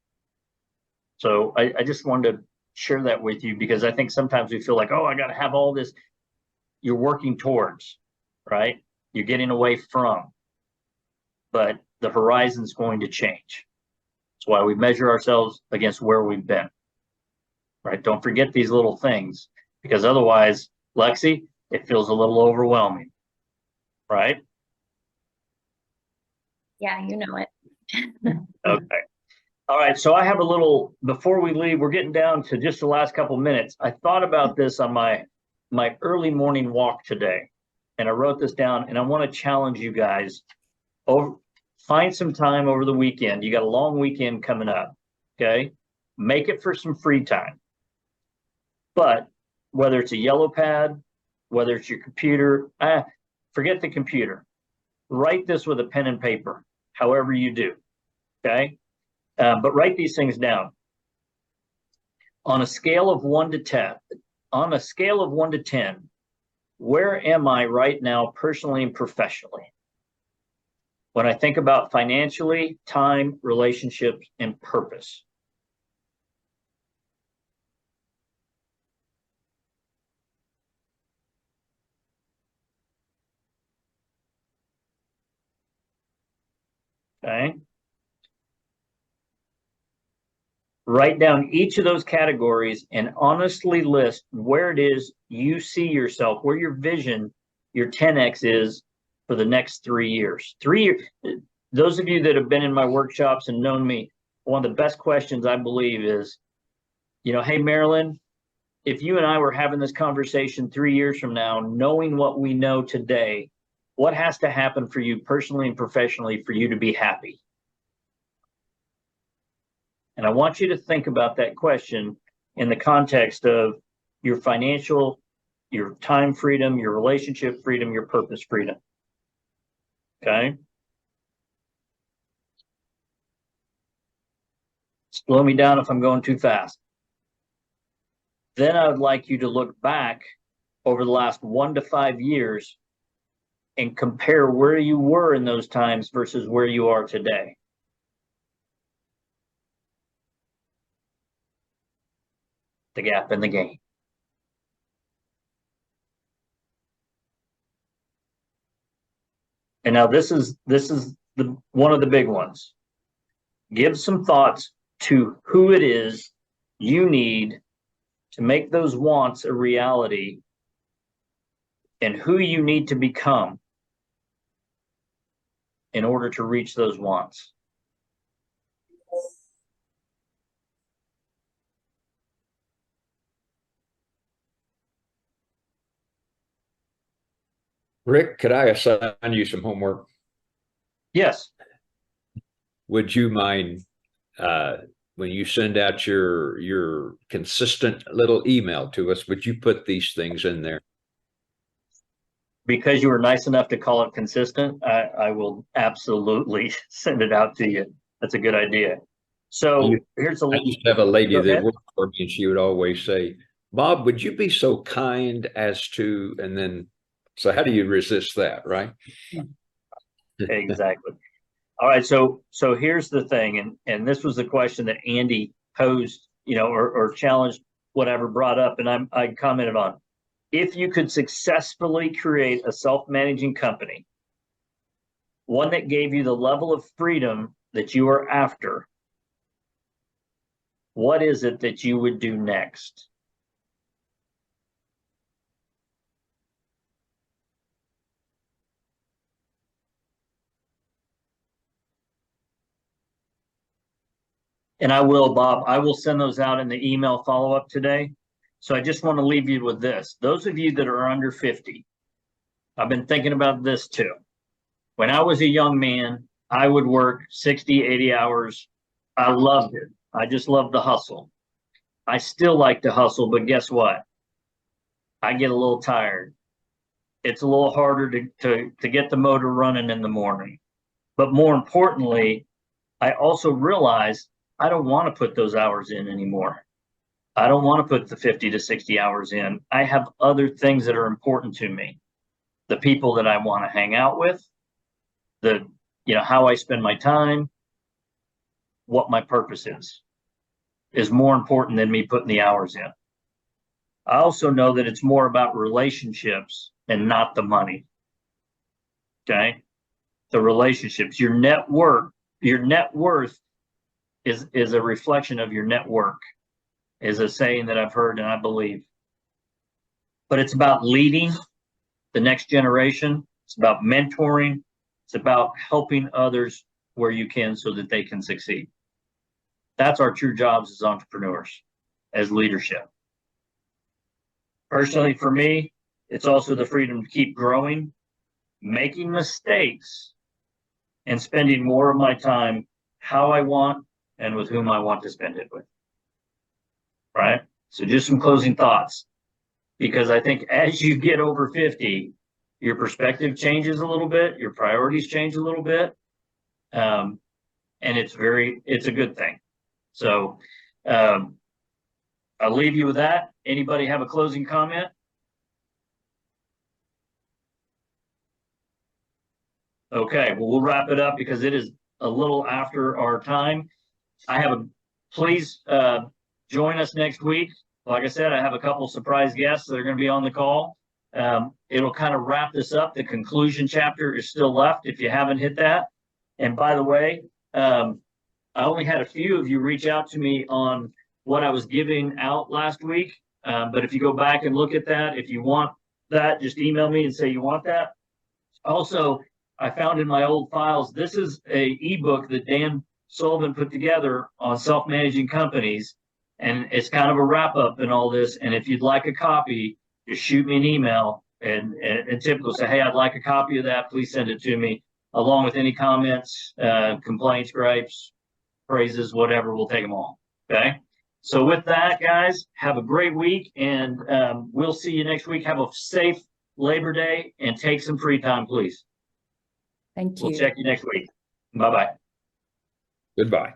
[SPEAKER 1] So I just wanted to share that with you, because I think sometimes we feel like, oh, I got to have all this. You're working towards, right? You're getting away from, but the horizon's going to change. That's why we measure ourselves against where we've been, right? Don't forget these little things, because otherwise, Lexi, it feels a little overwhelming, right?
[SPEAKER 10] Yeah, you know it.
[SPEAKER 1] Okay. All right. So I have a little, before we leave, we're getting down to just the last couple minutes. I thought about this on my early morning walk today, and I wrote this down, and I want to challenge you guys. Find some time over the weekend. You got a long weekend coming up. Okay. Make it for some free time. But whether it's a yellow pad, whether it's your computer, forget the computer. Write this with a pen and paper, however you do. Okay. But write these things down. On a scale of 1 to 10, where am I right now, personally and professionally? When I think about financially, time, relationships, and purpose. Okay. Write down each of those categories and honestly list where it is you see yourself, where your vision, your 10X is for the next 3 years. 3 years. Those of you that have been in my workshops and known me, one of the best questions I believe is, hey, Marilyn, if you and I were having this conversation 3 years from now, knowing what we know today, what has to happen for you personally and professionally for you to be happy? And I want you to think about that question in the context of your financial, your time freedom, your relationship freedom, your purpose freedom. Okay? Slow me down if I'm going too fast. Then I would like you to look back over the last 1 to 5 years and compare where you were in those times versus where you are today. The gap in the gain. And now this is the one of the big ones. Give some thoughts to who it is you need to make those wants a reality, and who you need to become in order to reach those wants.
[SPEAKER 5] Rick, could I assign you some homework?
[SPEAKER 1] Yes.
[SPEAKER 5] Would you mind when you send out your consistent little email to us, would you put these things in there?
[SPEAKER 1] Because you were nice enough to call it consistent, I will absolutely send it out to you. That's a good idea. So here's a.
[SPEAKER 5] I used to have a lady
[SPEAKER 1] Go
[SPEAKER 5] that
[SPEAKER 1] ahead.
[SPEAKER 5] worked for me, and she would always say, "Bob, would you be so kind as to," and then, so how do you resist that, right?
[SPEAKER 1] Exactly. All right. So here's the thing, and this was the question that Andy posed, or challenged, whatever, brought up, and I commented on. If you could successfully create a self-managing company, one that gave you the level of freedom that you are after, what is it that you would do next? And I will, Bob, I will send those out in the email follow-up today. So I just want to leave you with this. Those of you that are under 50, I've been thinking about this too. When I was a young man, I would work 60, 80 hours. I loved it. I just loved the hustle. I still like to hustle, but guess what? I get a little tired. It's a little harder to get the motor running in the morning. But more importantly, I also realize I don't want to put those hours in anymore. I don't want to put the 50 to 60 hours in. I have other things that are important to me. The people that I want to hang out with, how I spend my time, what my purpose is more important than me putting the hours in. I also know that it's more about relationships and not the money. Okay? The relationships, your net worth is a reflection of your network, is a saying that I've heard and I believe. But it's about leading the next generation. It's about mentoring. It's about helping others where you can so that they can succeed. That's our true jobs as entrepreneurs, as leadership. Personally, for me, it's also the freedom to keep growing, making mistakes, and spending more of my time how I want and with whom I want to spend it with. Right? So just some closing thoughts, because I think as you get over 50, your perspective changes a little bit, your priorities change a little bit. And it's a good thing. So I'll leave you with that. Anybody have a closing comment? Okay, well, we'll wrap it up because it is a little after our time. Please join us next week. Like I said, I have a couple surprise guests that are going to be on the call. It'll kind of wrap this up. The conclusion chapter is still left if you haven't hit that. And by the way, I only had a few of you reach out to me on what I was giving out last week. But if you go back and look at that, if you want that, just email me and say you want that. Also, I found in my old files, this is an ebook that Dan Sullivan put together on self-managing companies. And it's kind of a wrap up in all this. And if you'd like a copy, just shoot me an email and typically say, hey, I'd like a copy of that. Please send it to me, along with any comments, complaints, gripes, praises, whatever. We'll take them all. Okay. So with that, guys, have a great week, and we'll see you next week. Have a safe Labor Day and take some free time, please.
[SPEAKER 6] Thank you.
[SPEAKER 1] We'll check you next week. Bye-bye.
[SPEAKER 5] Goodbye.